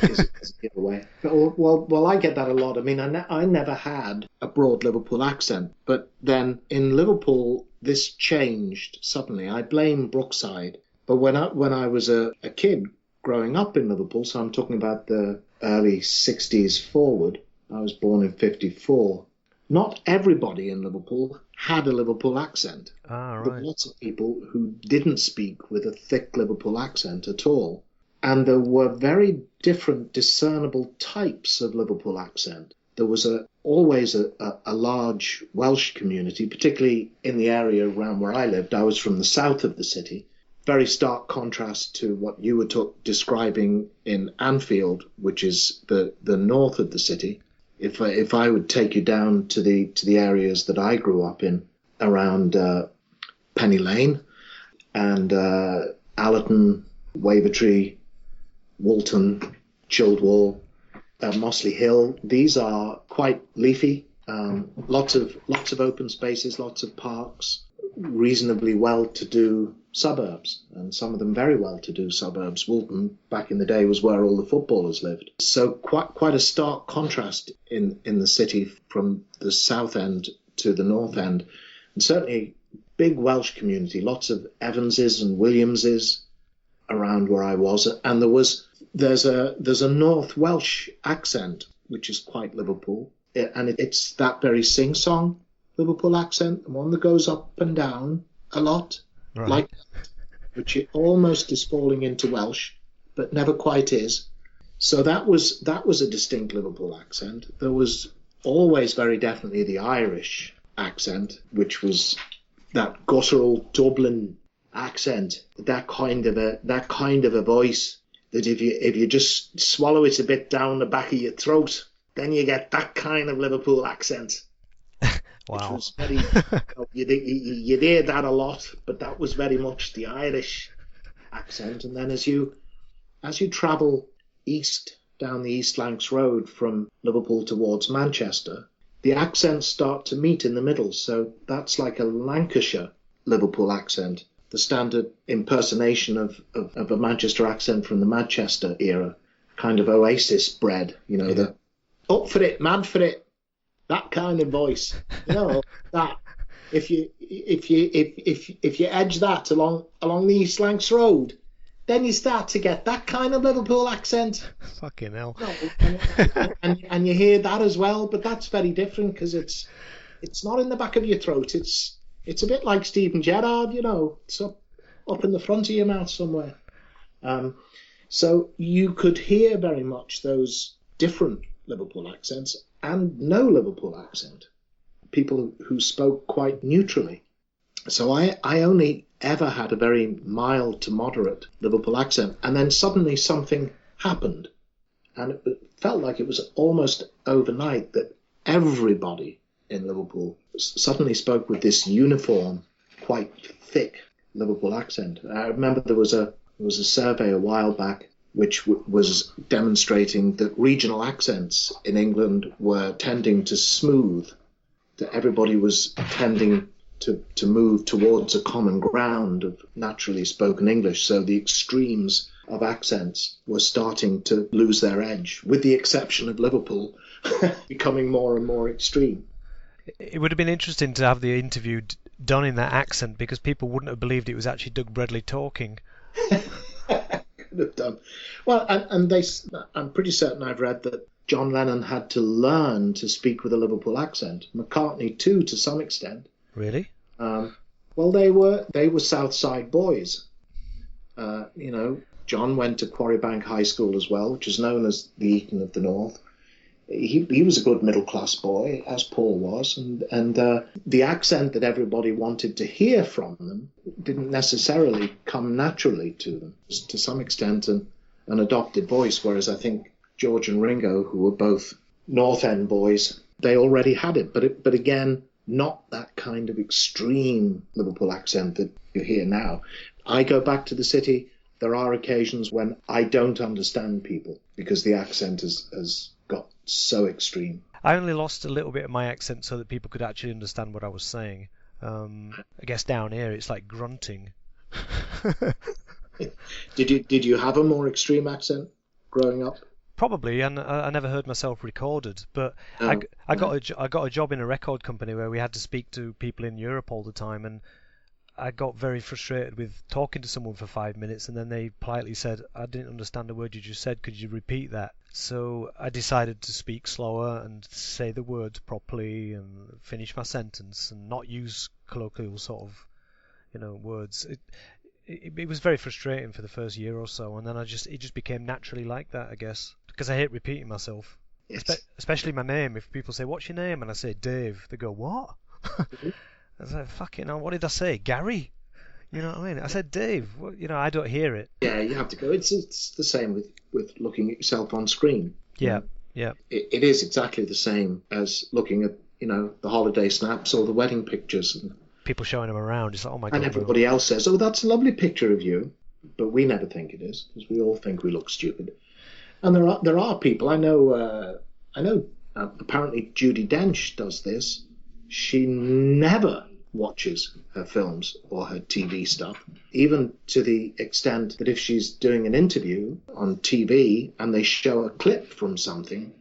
is a giveaway. Well, I get that a lot. I mean, I never had a broad Liverpool accent, but then in Liverpool this changed suddenly. I blame Brookside, but when I was a kid growing up in Liverpool, so I'm talking about the early 60s forward. I was born in 54. Not everybody in Liverpool had a Liverpool accent. Right. There were lots of people who didn't speak with a thick Liverpool accent at all. And there were very different discernible types of Liverpool accent. There was always a large Welsh community, particularly in the area around where I lived. I was from the south of the city. Very stark contrast to what you were describing in Anfield, which is the north of the city. If I would take you down to the areas that I grew up in, around Penny Lane and Allerton, Wavertree, Walton, Childwall, Mossley Hill, these are quite leafy. Lots of open spaces, lots of parks, reasonably well-to-do suburbs, and some of them very well-to-do suburbs. Walton, back in the day, was where all the footballers lived. So quite a stark contrast in the city from the south end to the north end. And certainly big Welsh community, lots of Evanses and Williamses around where I was. And there's a North Welsh accent, which is quite Liverpool. And it's that very sing-song Liverpool accent, the one that goes up and down a lot, right, like, which it almost is falling into Welsh, but never quite is. So that was a distinct Liverpool accent. There was always very definitely the Irish accent, which was that guttural Dublin accent, that kind of a voice that if you just swallow it a bit down the back of your throat, then you get that kind of Liverpool accent. Wow. Which was very, you'd hear that a lot, but that was very much the Irish accent. And then as you travel east down the East Lancs Road from Liverpool towards Manchester, the accents start to meet in the middle. So that's like a Lancashire Liverpool accent, the standard impersonation of a Manchester accent from the Manchester era, kind of Oasis bred, the up for it, mad for it, that kind of voice. That if you edge that along the East Lancs Road, then you start to get that kind of Liverpool accent. Fucking hell. And you hear that as well, but that's very different because it's not in the back of your throat. It's a bit like Stephen Gerrard, it's up in the front of your mouth somewhere. So you could hear very much those different Liverpool accents and no Liverpool accent. People who spoke quite neutrally. So I only ever had a very mild to moderate Liverpool accent, and then suddenly something happened, and it felt like it was almost overnight that everybody in Liverpool suddenly spoke with this uniform, quite thick Liverpool accent. I remember there was a survey a while back which was demonstrating that regional accents in England were tending to smooth, that everybody was tending to move towards a common ground of naturally spoken English. So the extremes of accents were starting to lose their edge, with the exception of Liverpool becoming more and more extreme. It would have been interesting to have the interview done in that accent, because people wouldn't have believed it was actually Doug Bradley talking. Could have done. Well, I'm pretty certain I've read that John Lennon had to learn to speak with a Liverpool accent. McCartney too, to some extent. Really? Well, they were South Side boys. John went to Quarrybank High School as well, which is known as the Eton of the North. He was a good middle-class boy, as Paul was, and the accent that everybody wanted to hear from them didn't necessarily come naturally to them. To some extent, an adopted voice, whereas I think George and Ringo, who were both North End boys, they already had it. But again, not that kind of extreme Liverpool accent that you hear now. I go back to the city. There are occasions when I don't understand people because the accent has got so extreme. I only lost a little bit of my accent so that people could actually understand what I was saying. I guess down here it's like grunting. Did you have a more extreme accent growing up? Probably, and I never heard myself recorded. But I got a job in a record company where we had to speak to people in Europe all the time, and I got very frustrated with talking to someone for 5 minutes, and then they politely said, "I didn't understand a word you just said. Could you repeat that?" So I decided to speak slower and say the words properly and finish my sentence and not use colloquial sort of, words. It was very frustrating for the first year or so, and then it just became naturally like that, I guess, because I hate repeating myself. Yes. Especially my name. If people say, "What's your name?" and I say Dave, they go, "What?" I was like, "Fucking hell, what did I say? Gary?" You know what I mean? I said Dave. Well, I don't hear it. Yeah, you have to go. It's the same with looking at yourself on screen. Yeah, yeah. It is exactly the same as looking at the holiday snaps or the wedding pictures. And people showing them around. It's like, oh my God. And everybody else says, "Oh, that's a lovely picture of you," but we never think it is because we all think we look stupid. And there are people I know. Apparently Judi Dench does this. She never watches her films or her TV stuff, even to the extent that if she's doing an interview on TV and they show a clip from something,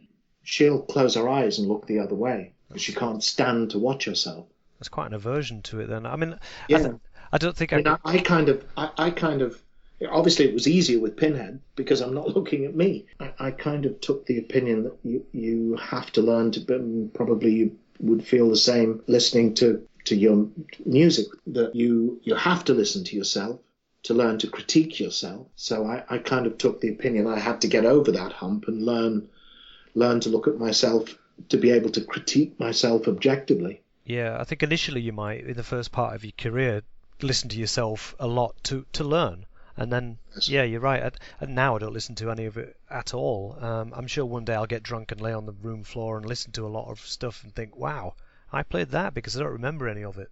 she'll close her eyes and look the other way because she can't stand to watch herself. That's quite an aversion to it then. I mean, yeah. I don't think I kind of obviously it was easier with Pinhead because I'm not looking at me. I kind of took the opinion that you have to learn to, probably you would feel the same listening to your music, that you have to listen to yourself to learn to critique yourself. So I kind of took the opinion I had to get over that hump and learn to look at myself to be able to critique myself objectively. Yeah, I think initially you might, in the first part of your career, listen to yourself a lot to learn. And then, yes. Yeah, you're right. And now I don't listen to any of it at all. I'm sure one day I'll get drunk and lay on the room floor and listen to a lot of stuff and think, wow, I played that because I don't remember any of it.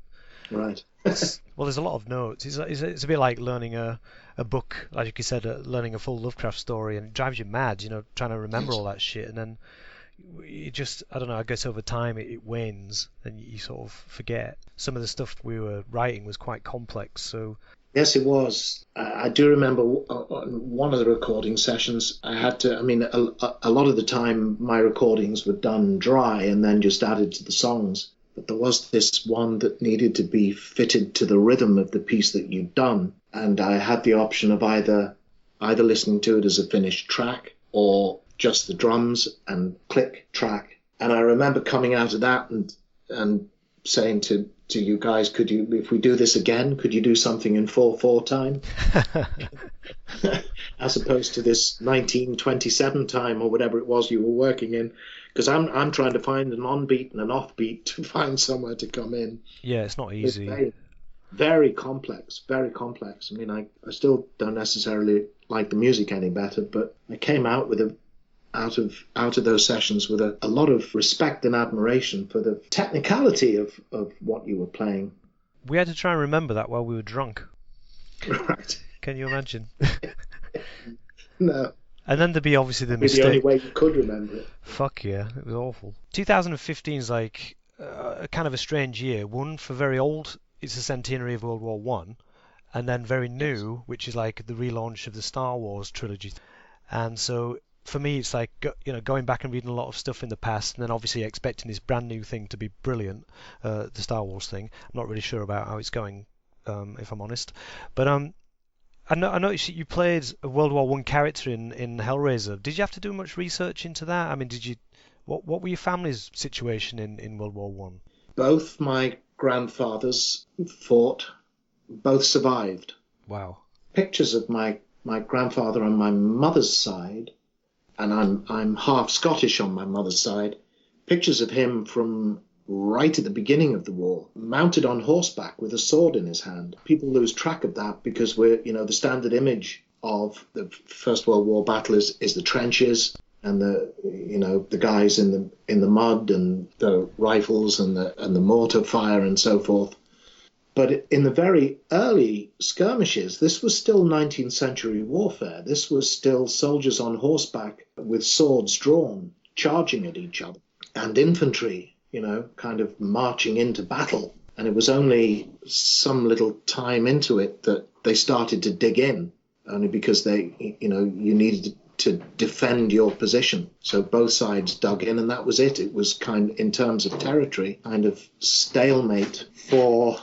Right. Well, there's a lot of notes. It's a bit like learning a book, like you said, learning a full Lovecraft story, and it drives you mad, trying to remember all that shit. And then it just, I don't know, I guess over time it wanes and you sort of forget. Some of the stuff we were writing was quite complex, so... Yes, it was. I do remember on one of the recording sessions, I had to, a lot of the time my recordings were done dry and then just added to the songs. But there was this one that needed to be fitted to the rhythm of the piece that you'd done. And I had the option of either listening to it as a finished track or just the drums and click track. And I remember coming out of that and saying to you guys, could you, if we do this again, could you do something in 4/4 time? As opposed to this 1927 time or whatever it was you were working in. Because I'm trying to find an on-beat and an off-beat to find somewhere to come in. Yeah, it's not easy. It's very complex, very complex. I still don't necessarily like the music any better, but I came out with out of those sessions with a lot of respect and admiration for the technicality of what you were playing. We had to try and remember that while we were drunk. Right. Can you imagine? No. And then there'd be obviously the mistake. The only way you could remember it. Fuck yeah, it was awful. 2015 is like a kind of a strange year. One, for very old, it's the centenary of World War One, and then very new, which is like the relaunch of the Star Wars trilogy. And so for me, it's like going back and reading a lot of stuff in the past, and then obviously expecting this brand new thing to be brilliant, the Star Wars thing. I'm not really sure about how it's going, if I'm honest. But I noticed that you played a World War One character in Hellraiser. Did you have to do much research into that? I mean, what were your family's situation in World War One? Both my grandfathers fought. Both survived. Wow. Pictures of my grandfather on my mother's side, and I'm half Scottish on my mother's side. Pictures of him from right at the beginning of the war, mounted on horseback with a sword in his hand. People lose track of that because the standard image of the First World War battle is the trenches and the guys in the mud and the rifles and the mortar fire and so forth. But in the very early skirmishes, this was still 19th century warfare. This was still soldiers on horseback with swords drawn, charging at each other, and infantry, kind of marching into battle. And it was only some little time into it that they started to dig in, only because you needed to defend your position. So both sides dug in, and that was it. It was in terms of territory, kind of stalemate for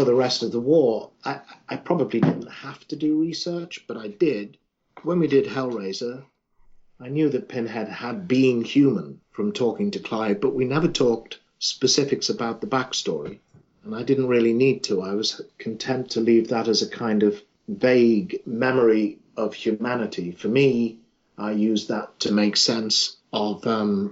the rest of the war. I probably didn't have to do research, but I did. When we did Hellraiser, I knew that Pinhead had been human from talking to Clive, but we never talked specifics about the backstory, and I didn't really need to. I was content to leave that as a kind of vague memory of humanity. For me, I used that to make sense of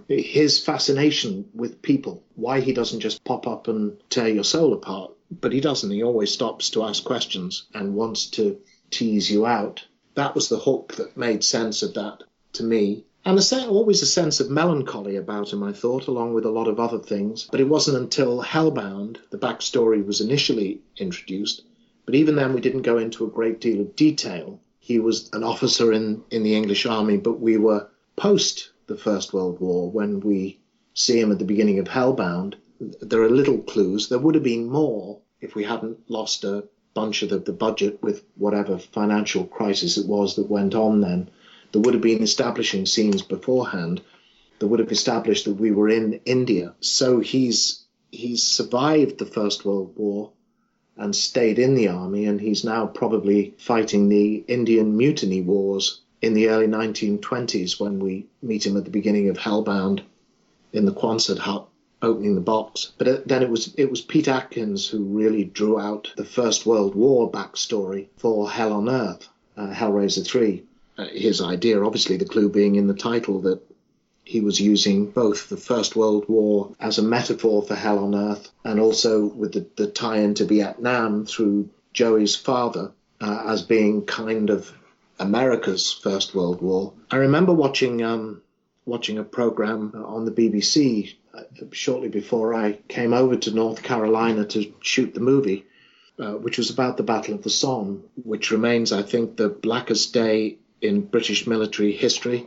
his fascination with people, why he doesn't just pop up and tear your soul apart. But he doesn't. He always stops to ask questions and wants to tease you out. That was the hook that made sense of that to me. And always a sense of melancholy about him, I thought, along with a lot of other things. But it wasn't until Hellbound the backstory was initially introduced. But even then we didn't go into a great deal of detail. He was an officer in the English army, but we were post the First World War when we see him at the beginning of Hellbound. There are little clues. There would have been more if we hadn't lost a bunch of the budget with whatever financial crisis it was that went on then. There would have been establishing scenes beforehand. That would have established that we were in India. So he's survived the First World War and stayed in the army, and he's now probably fighting the Indian Mutiny Wars in the early 1920s when we meet him at the beginning of Hellbound in the Quonset hut, opening the box. But then it was Pete Atkins who really drew out the First World War backstory for Hell on Earth, Hellraiser 3. His idea, obviously the clue being in the title, that he was using both the First World War as a metaphor for Hell on Earth and also with the tie-in to Vietnam through Joey's father as being kind of America's First World War. I remember watching a program on the BBC shortly before I came over to North Carolina to shoot the movie, which was about the Battle of the Somme, which remains, I think, the blackest day in British military history.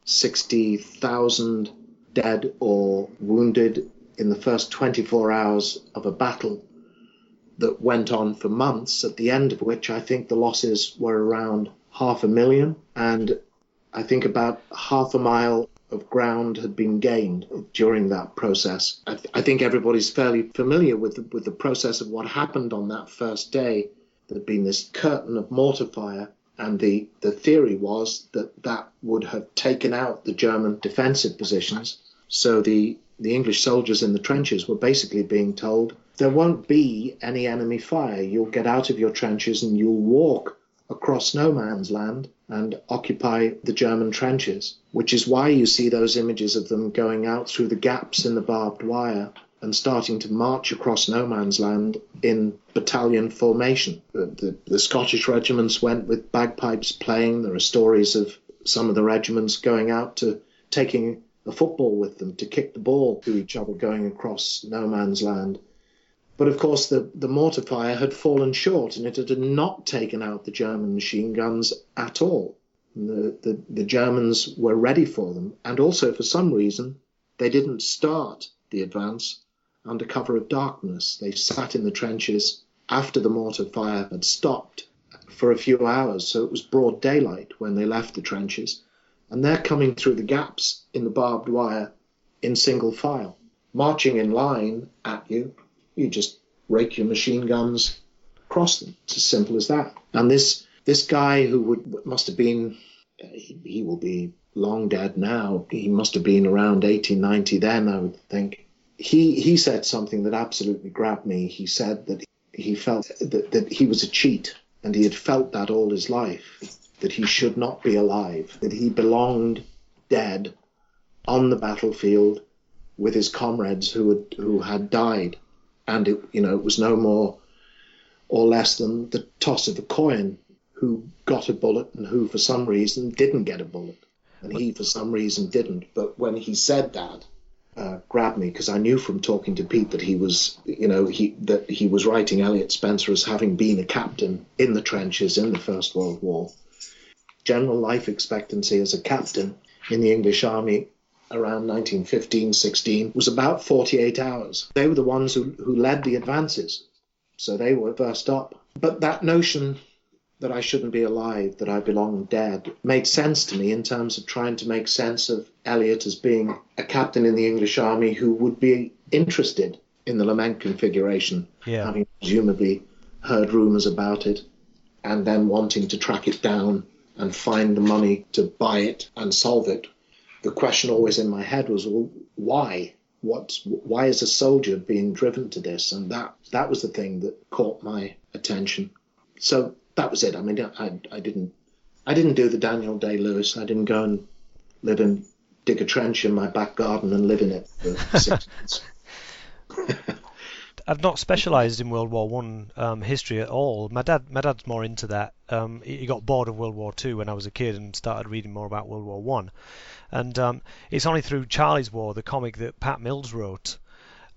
60,000 dead or wounded in the first 24 hours of a battle that went on for months, at the end of which I think the losses were around 500,000, and I think about half a mile of ground had been gained during that process. I think everybody's fairly familiar with the process of what happened on that first day. There'd been this curtain of mortar fire, and the theory was that would have taken out the German defensive positions. So the English soldiers in the trenches were basically being told, there won't be any enemy fire. You'll get out of your trenches and you'll walk across no man's land and occupy the German trenches, which is why you see those images of them going out through the gaps in the barbed wire and starting to march across no man's land in battalion formation. The Scottish regiments went with bagpipes playing. There are stories of some of the regiments going out to taking a football with them to kick the ball to each other going across no man's land. But of course the mortar fire had fallen short, and it had not taken out the German machine guns at all. The Germans were ready for them, and also for some reason they didn't start the advance under cover of darkness. They sat in the trenches after the mortar fire had stopped for a few hours, so it was broad daylight when they left the trenches, and they're coming through the gaps in the barbed wire in single file, marching in line at you. You just rake your machine guns across them. It's as simple as that. And this guy who must have been, he will be long dead now. He must have been around 1890 then, I would think. He said something that absolutely grabbed me. He said that he felt that he was a cheat, and he had felt that all his life, that he should not be alive, that he belonged dead on the battlefield with his comrades who had died. And it was no more or less than the toss of a coin, who got a bullet and who for some reason didn't get a bullet. And he for some reason didn't. But when he said that, grabbed me, because I knew from talking to Pete that he was writing Elliot Spencer as having been a captain in the trenches in the First World War. General life expectancy as a captain in the English Army around 1915-16 was about 48 hours. They were the ones who led the advances, so they were first up. But that notion that I shouldn't be alive, that I belong dead, made sense to me in terms of trying to make sense of Elliot as being a captain in the English Army who would be interested in the lament configuration, having presumably heard rumours about it, and then wanting to track it down and find the money to buy it and solve it. The question always in my head was, well, why? Why is a soldier being driven to this? And that was the thing that caught my attention. So that was it. I mean, I didn't do the Daniel Day-Lewis. I didn't go and dig a trench in my back garden and live in it for 6 months. I've not specialised in World War One history at all. My dad's more into that. He got bored of World War Two when I was a kid and started reading more about World War One. And it's only through Charlie's War, the comic that Pat Mills wrote,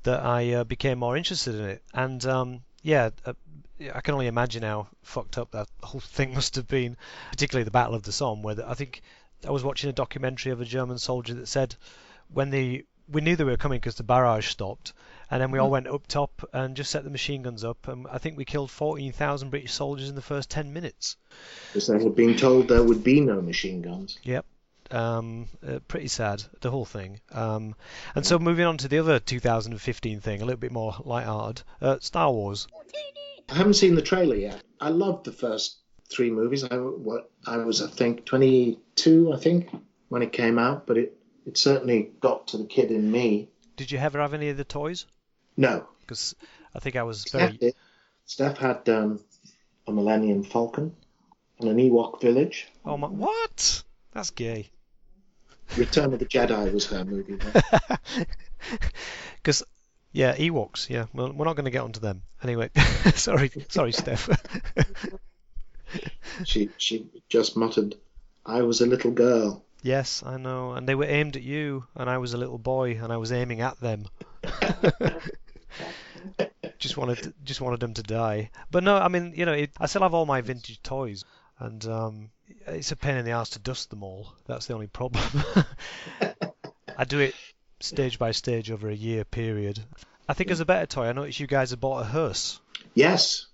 that I became more interested in it. And I can only imagine how fucked up that whole thing must have been, particularly the Battle of the Somme, where I think I was watching a documentary of a German soldier that said when we knew they were coming because the barrage stopped, and then we all went up top and just set the machine guns up, and I think we killed 14,000 British soldiers in the first 10 minutes. Because they had been told there would be no machine guns. Yep. Pretty sad, the whole thing. And so moving on to the other 2015 thing, a little bit more light-hearted, Star Wars. I haven't seen the trailer yet. I loved the first 3 movies. I was, I think, 22, I think, when it came out, but it certainly got to the kid in me. Did you ever have any of the toys? No. Because I think I was very... Steph had a Millennium Falcon and an Ewok village. Oh my... What? That's gay. Return of the Jedi was her movie. Because... Yeah, Ewoks, yeah. Well, we're not going to get onto them. Anyway, sorry, Steph. She just muttered, "I was a little girl." Yes, I know. And they were aimed at you, and I was a little boy, and I was aiming at them. just wanted them to die. But no, I mean, I still have all my vintage toys, and it's a pain in the arse to dust them all. That's the only problem. I do it stage by stage over a year period. I think as a better toy, I noticed you guys have bought a hearse. Yes.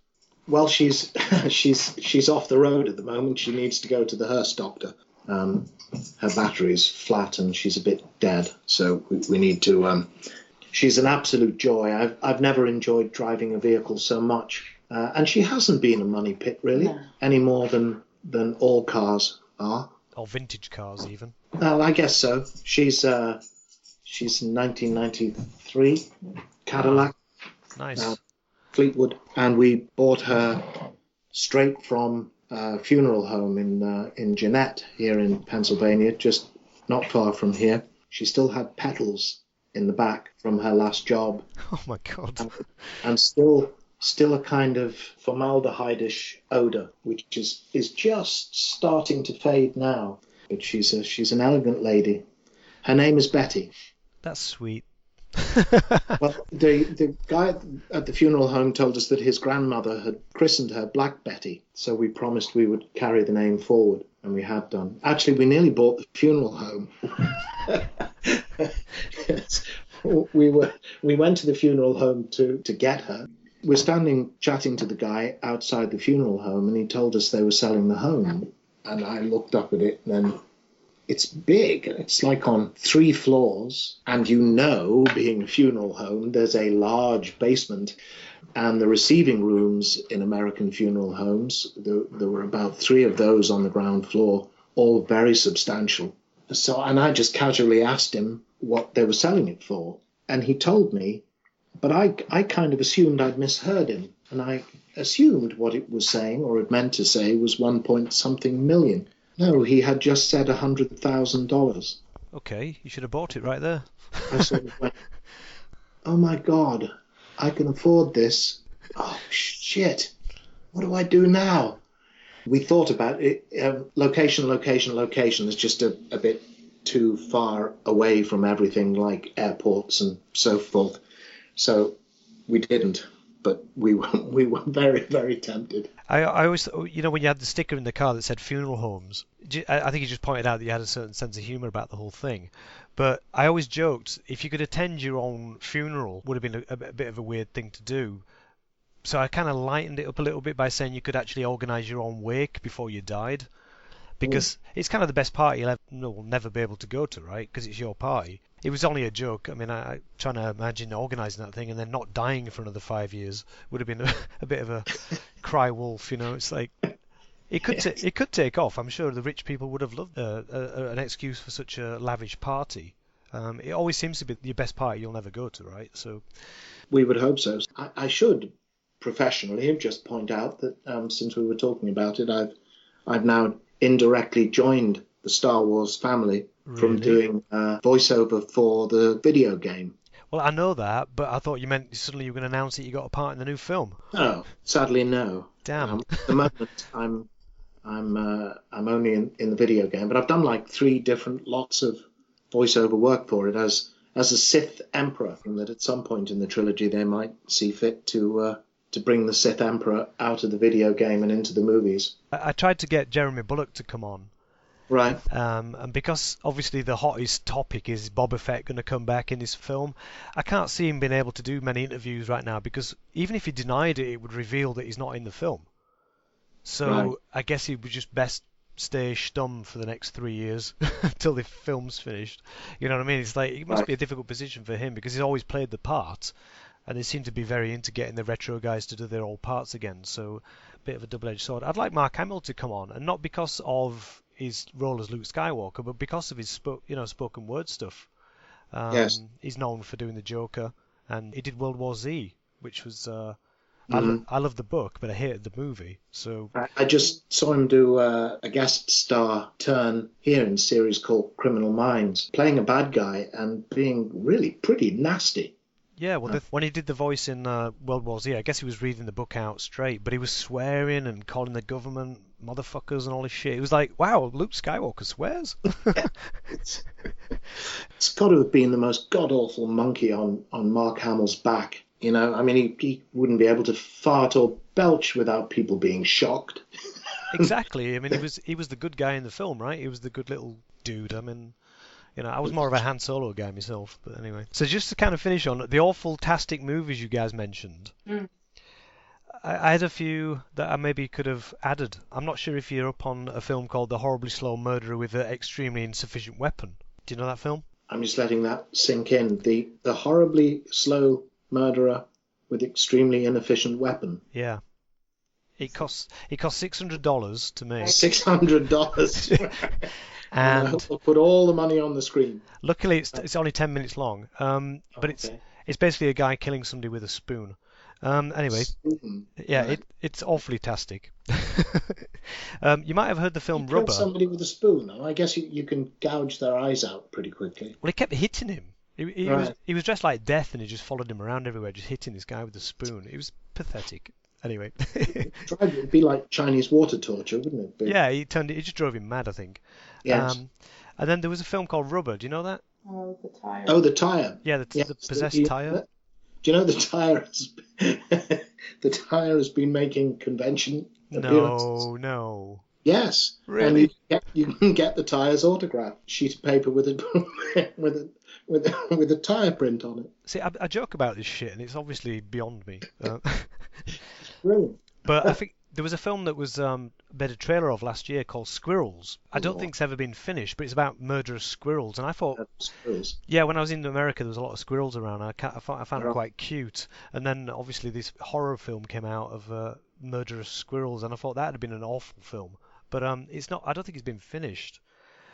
Well, she's off the road at the moment. She needs to go to the hearse doctor. Her battery's flat and she's a bit dead, so we need to. She's an absolute joy. I've never enjoyed driving a vehicle so much, and she hasn't been a money pit really, any more than all cars are. Or vintage cars even. Well, I guess so. She's 1993 Cadillac. Nice. Fleetwood, and we bought her straight from a funeral home in Jeanette here in Pennsylvania, just not far from here. She still had petals in the back from her last job. Oh my God. And still a kind of formaldehyde-ish odor, which is just starting to fade now. But she's an elegant lady. Her name is Betty. That's sweet. Well, the guy at the funeral home told us that his grandmother had christened her Black Betty, so we promised we would carry the name forward, and we had done. Actually, we nearly bought the funeral home. Yes. We went to the funeral home to get her. we're standing chatting to the guy outside the funeral home, and he told us they were selling the home. And I looked up at it, and then it's big. It's like on 3 floors. And being a funeral home, there's a large basement. And the receiving rooms in American funeral homes, there were about 3 of those on the ground floor, all very substantial. And I just casually asked him what they were selling it for. And he told me, but I kind of assumed I'd misheard him. And I assumed what it was saying, or it meant to say, was 1 point something million. No, he had just said $100,000. Okay, you should have bought it right there. I sort of went, oh my God, I can afford this. Oh, shit. What do I do now? We thought about it. Location is just a bit too far away from everything like airports and so forth. So we didn't. But we were very, very tempted. I always thought, when you had the sticker in the car that said funeral homes, I think you just pointed out that you had a certain sense of humour about the whole thing. But I always joked, if you could attend your own funeral, would have been a bit of a weird thing to do. So I kind of lightened it up a little bit by saying you could actually organise your own wake before you died. Because it's kind of the best party you'll never be able to go to, right? Because it's your party. It was only a joke. I mean, I trying to imagine organising that thing and then not dying for another 5 years would have been a bit of a cry wolf, It's like it could take off. I'm sure the rich people would have loved an excuse for such a lavish party. It always seems to be your best party you'll never go to, right? So we would hope so. I should professionally just point out that since we were talking about it, I've now indirectly joined the Star Wars family from doing voiceover for the video game. Well, I know that, but I thought you meant suddenly you were going to announce that you got a part in the new film. No, sadly no. Damn. At the moment, I'm only in the video game, but I've done like 3 different lots of voiceover work for it as a Sith Emperor, and that at some point in the trilogy they might see fit to bring the Sith Emperor out of the video game and into the movies. I tried to get Jeremy Bulloch to come on. Right. And because obviously the hottest topic is Boba Fett going to come back in this film, I can't see him being able to do many interviews right now because even if he denied it, it would reveal that he's not in the film. So right. I guess he would just best stay stum for the next 3 years until the film's finished. You know what I mean? It's like it must be a difficult position for him because he's always played the part. And they seem to be very into getting the retro guys to do their old parts again. So a bit of a double-edged sword. I'd like Mark Hamill to come on, and not because of his role as Luke Skywalker, but because of his spoken word stuff. Yes. He's known for doing the Joker, and he did World War Z, which was I love the book, but I hated the movie. So I just saw him do a guest star turn here in a series called Criminal Minds, playing a bad guy and being really pretty nasty. Yeah, well, when he did the voice in World War Z, I guess he was reading the book out straight, but he was swearing and calling the government motherfuckers and all this shit. It was like, wow, Luke Skywalker swears? It's got to have been the most god-awful monkey on Mark Hamill's back. I mean, he wouldn't be able to fart or belch without people being shocked. Exactly. I mean, he was the good guy in the film, right? He was the good little dude. I mean... I was more of a Han Solo guy myself, but anyway. So just to kind of finish on the awful-tastic movies you guys mentioned, I had a few that I maybe could have added. I'm not sure if you're up on a film called The Horribly Slow Murderer with an Extremely Insufficient Weapon. Do you know that film? I'm just letting that sink in. The Horribly Slow Murderer with Extremely Inefficient Weapon. Yeah. It cost $600 to make. $600. And we'll put all the money on the screen. Luckily, it's only 10 minutes long. But it's basically a guy killing somebody with a spoon. Anyway, yeah, it's awfully tastic. You might have heard the film Rubber. Kill somebody with a spoon. I guess you can gouge their eyes out pretty quickly. Well, he kept hitting him. He was dressed like Death, and he just followed him around everywhere, just hitting this guy with a spoon. It was pathetic. Anyway, it'd be like Chinese water torture, wouldn't it? But... Yeah, it just drove him mad, I think. Yes. And then there was a film called Rubber. Do you know that? Oh, the tire. Oh, the tire. Yeah, the possessed tire. Do you know the tire? The tire has been making convention appearances? No. Yes, Really? and you can get the tyre's autograph, sheet of paper with a with a tyre print on it. See, I joke about this shit, and it's obviously beyond me. Brilliant. But I think there was a film that was made a trailer of last year called Squirrels. I don't Lord. think it's ever been finished, but it's about murderous squirrels. And I thought, Squirrels. yeah, when I was in America, there was a lot of squirrels around. I found it Right. quite cute. And then obviously this horror film came out of murderous squirrels, and I thought that had been an awful film. But it's not. I don't think it's been finished.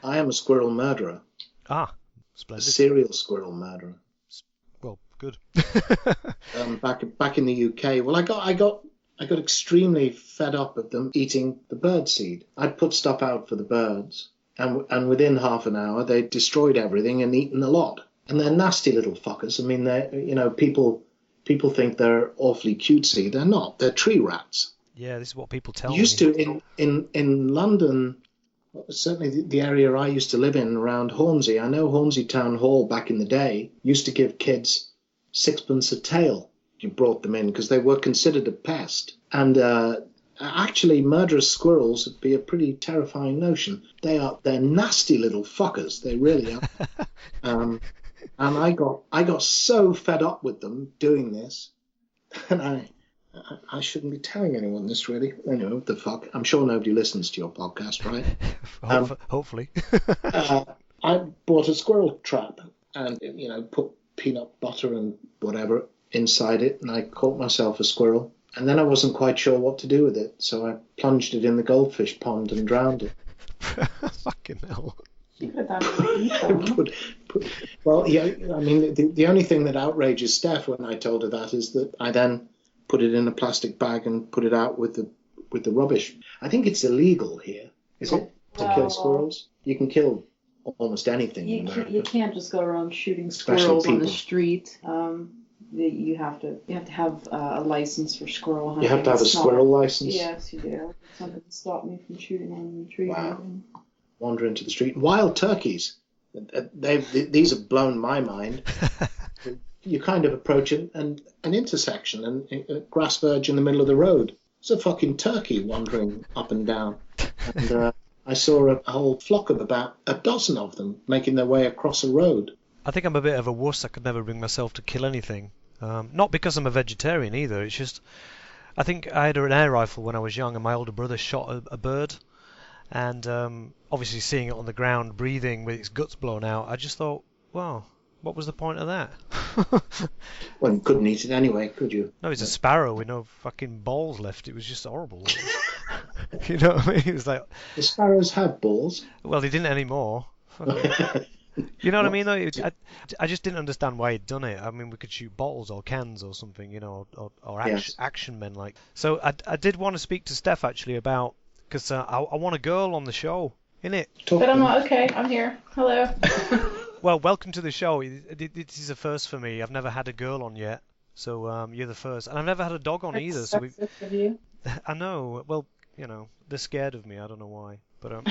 I am a squirrel murderer, Ah, a splendid. serial squirrel murderer. Well, good. Back in the UK, well, I got extremely fed up of them eating the bird seed. I'd put stuff out for the birds, and within half an hour they'd destroyed everything and eaten a lot. And they're nasty little fuckers. I mean, people think they're awfully cutesy. They're not. They're tree rats. Yeah, this is what people tell Used me. to in London, certainly the area I used to live in around Hornsey. I know Hornsey Town Hall back in the day used to give kids sixpence a tail. You brought them in because they were considered a pest. And actually, murderous squirrels would be a pretty terrifying notion. They're nasty little fuckers. They really are. And I got so fed up with them doing this, and I shouldn't be telling anyone this, really. Anyway, what the fuck? I'm sure nobody listens to your podcast, right? Hopefully. I bought a squirrel trap and, put peanut butter and whatever inside it, and I caught myself a squirrel. And then I wasn't quite sure what to do with it, so I plunged it in the goldfish pond and drowned it. Fucking hell. Well, yeah, I mean, the only thing that outrages Steph when I told her that is that I then put it in a plastic bag and put it out with the rubbish. I think it's illegal here, is it, to kill squirrels? You can kill almost anything in America. You can't just go around shooting Especially squirrels on the people. street. You have to have a license for squirrel hunting. You have to have a It's not- squirrel license? Yes, you do. Something to stop me from shooting one in the tree. Wow. Wander into the street. Wild turkeys. These have blown my mind. You kind of approach an intersection and a grass verge in the middle of the road. There's a fucking turkey wandering up and down. And I saw a whole flock of about a dozen of them making their way across a road. I think I'm a bit of a wuss. I could never bring myself to kill anything. Not because I'm a vegetarian either. It's just, I think I had an air rifle when I was young, and my older brother shot a bird. And obviously seeing it on the ground, breathing with its guts blown out, I just thought, wow, what was the point of that? Well, you couldn't eat it anyway, could you? No, it's a sparrow with no fucking balls left. It was just horrible. You know what I mean? It was like, The sparrows have balls. well, they didn't anymore. You know what I mean? Though I just didn't understand why he'd done it. I mean, we could shoot bottles or cans or something, or Yes. action men like. So I did want to speak to Steph actually about, because I want a girl on the show, innit? But I'm not okay. I'm here. Hello. Well, welcome to the show. This is a first for me. I've never had a girl on yet, so you're the first, and I've never had a dog on either. So That's sexist of you. I know. Well, they're scared of me. I don't know why, but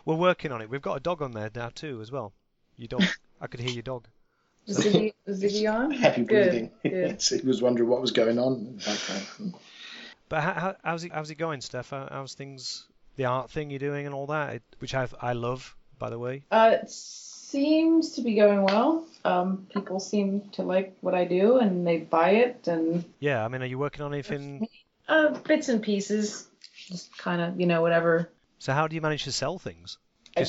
we're working on it. We've got a dog on there now too, as well. Your dog. I could hear your dog. Is Ziggy on? Heavy breathing. Good. He was wondering what was going on in the background. But how's it going, Steph? How's things? The art thing you're doing and all that, which I love, by the way. It seems to be going well. People seem to like what I do, and they buy it, and Yeah, I mean, are you working on anything? bits and pieces, just kind of whatever. So how do you manage to sell things? I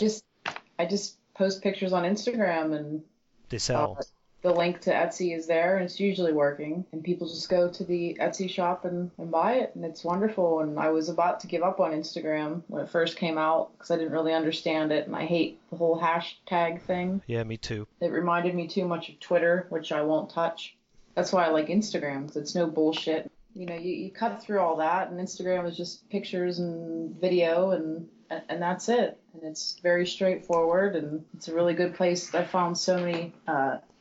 just post pictures on Instagram, and They sell. the link to Etsy is there, and it's usually working. And people just go to the Etsy shop and buy it, and it's wonderful. And I was about to give up on Instagram when it first came out because I didn't really understand it, and I hate the whole hashtag thing. Yeah, me too. It reminded me too much of Twitter, which I won't touch. That's why I like Instagram, because it's no bullshit. You cut through all that, and Instagram is just pictures and video, and that's it. And it's very straightforward, and it's a really good place. I found so many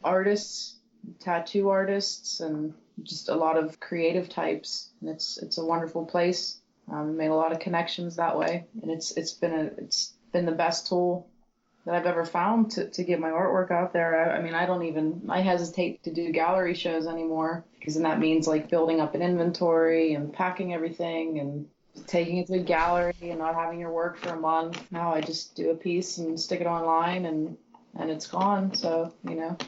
artists, tattoo artists, and just a lot of creative types. And it's a wonderful place. Made a lot of connections that way, and it's been the best tool that I've ever found to get my artwork out there. I hesitate to do gallery shows anymore, because then that means like building up an inventory and packing everything, and taking it to a gallery and not having your work for a month. Now I just do a piece and stick it online and it's gone. So,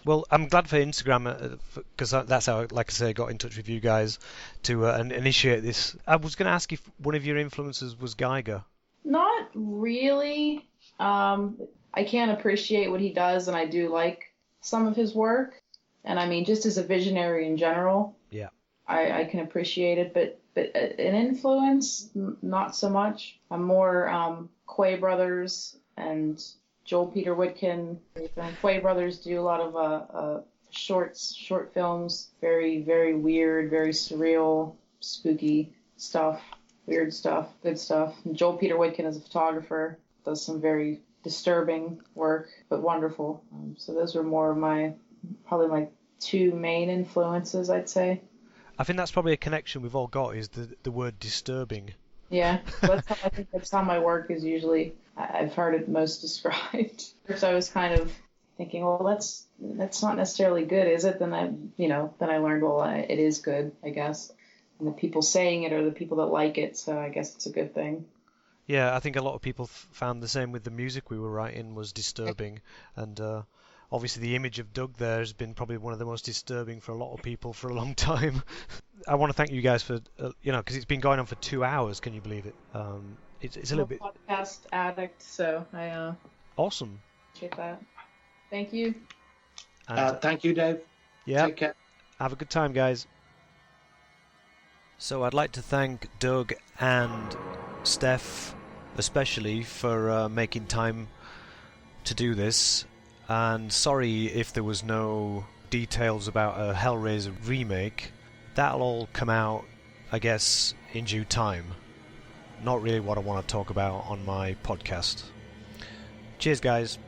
Well, I'm glad for Instagram because that's how, like I say, I got in touch with you guys to initiate this. I was going to ask if one of your influences was Geiger. Not really. I can appreciate what he does, and I do like some of his work. And I mean, just as a visionary in general, yeah, I can appreciate it. But an influence, not so much. I'm more Quay Brothers and Joel Peter Whitkin. Quay Brothers do a lot of short films, very, very weird, very surreal, spooky stuff, weird stuff, good stuff. And Joel Peter Whitkin is a photographer, does some very disturbing work, but wonderful. So those were more of probably my two main influences, I'd say. I think that's probably a connection we've all got, is the word disturbing. Yeah, I think that's how my work is usually. I've heard it most described. First, I was kind of thinking, well, that's not necessarily good, is it? Then I learned, well, it is good, I guess. And the people saying it are the people that like it, so I guess it's a good thing. Yeah, I think a lot of people found the same with the music we were writing was disturbing, and obviously the image of Doug there has been probably one of the most disturbing for a lot of people for a long time. I want to thank you guys for, because it's been going on for 2 hours. Can you believe it? It's a little bit podcast addict, so I awesome. Appreciate that. Thank you. And, thank you, Dave. Yeah. Take care. Have a good time, guys. So I'd like to thank Doug and Steph, especially for making time to do this. And sorry if there was no details about a Hellraiser remake. That'll all come out, I guess, in due time. Not really what I want to talk about on my podcast. Cheers, guys.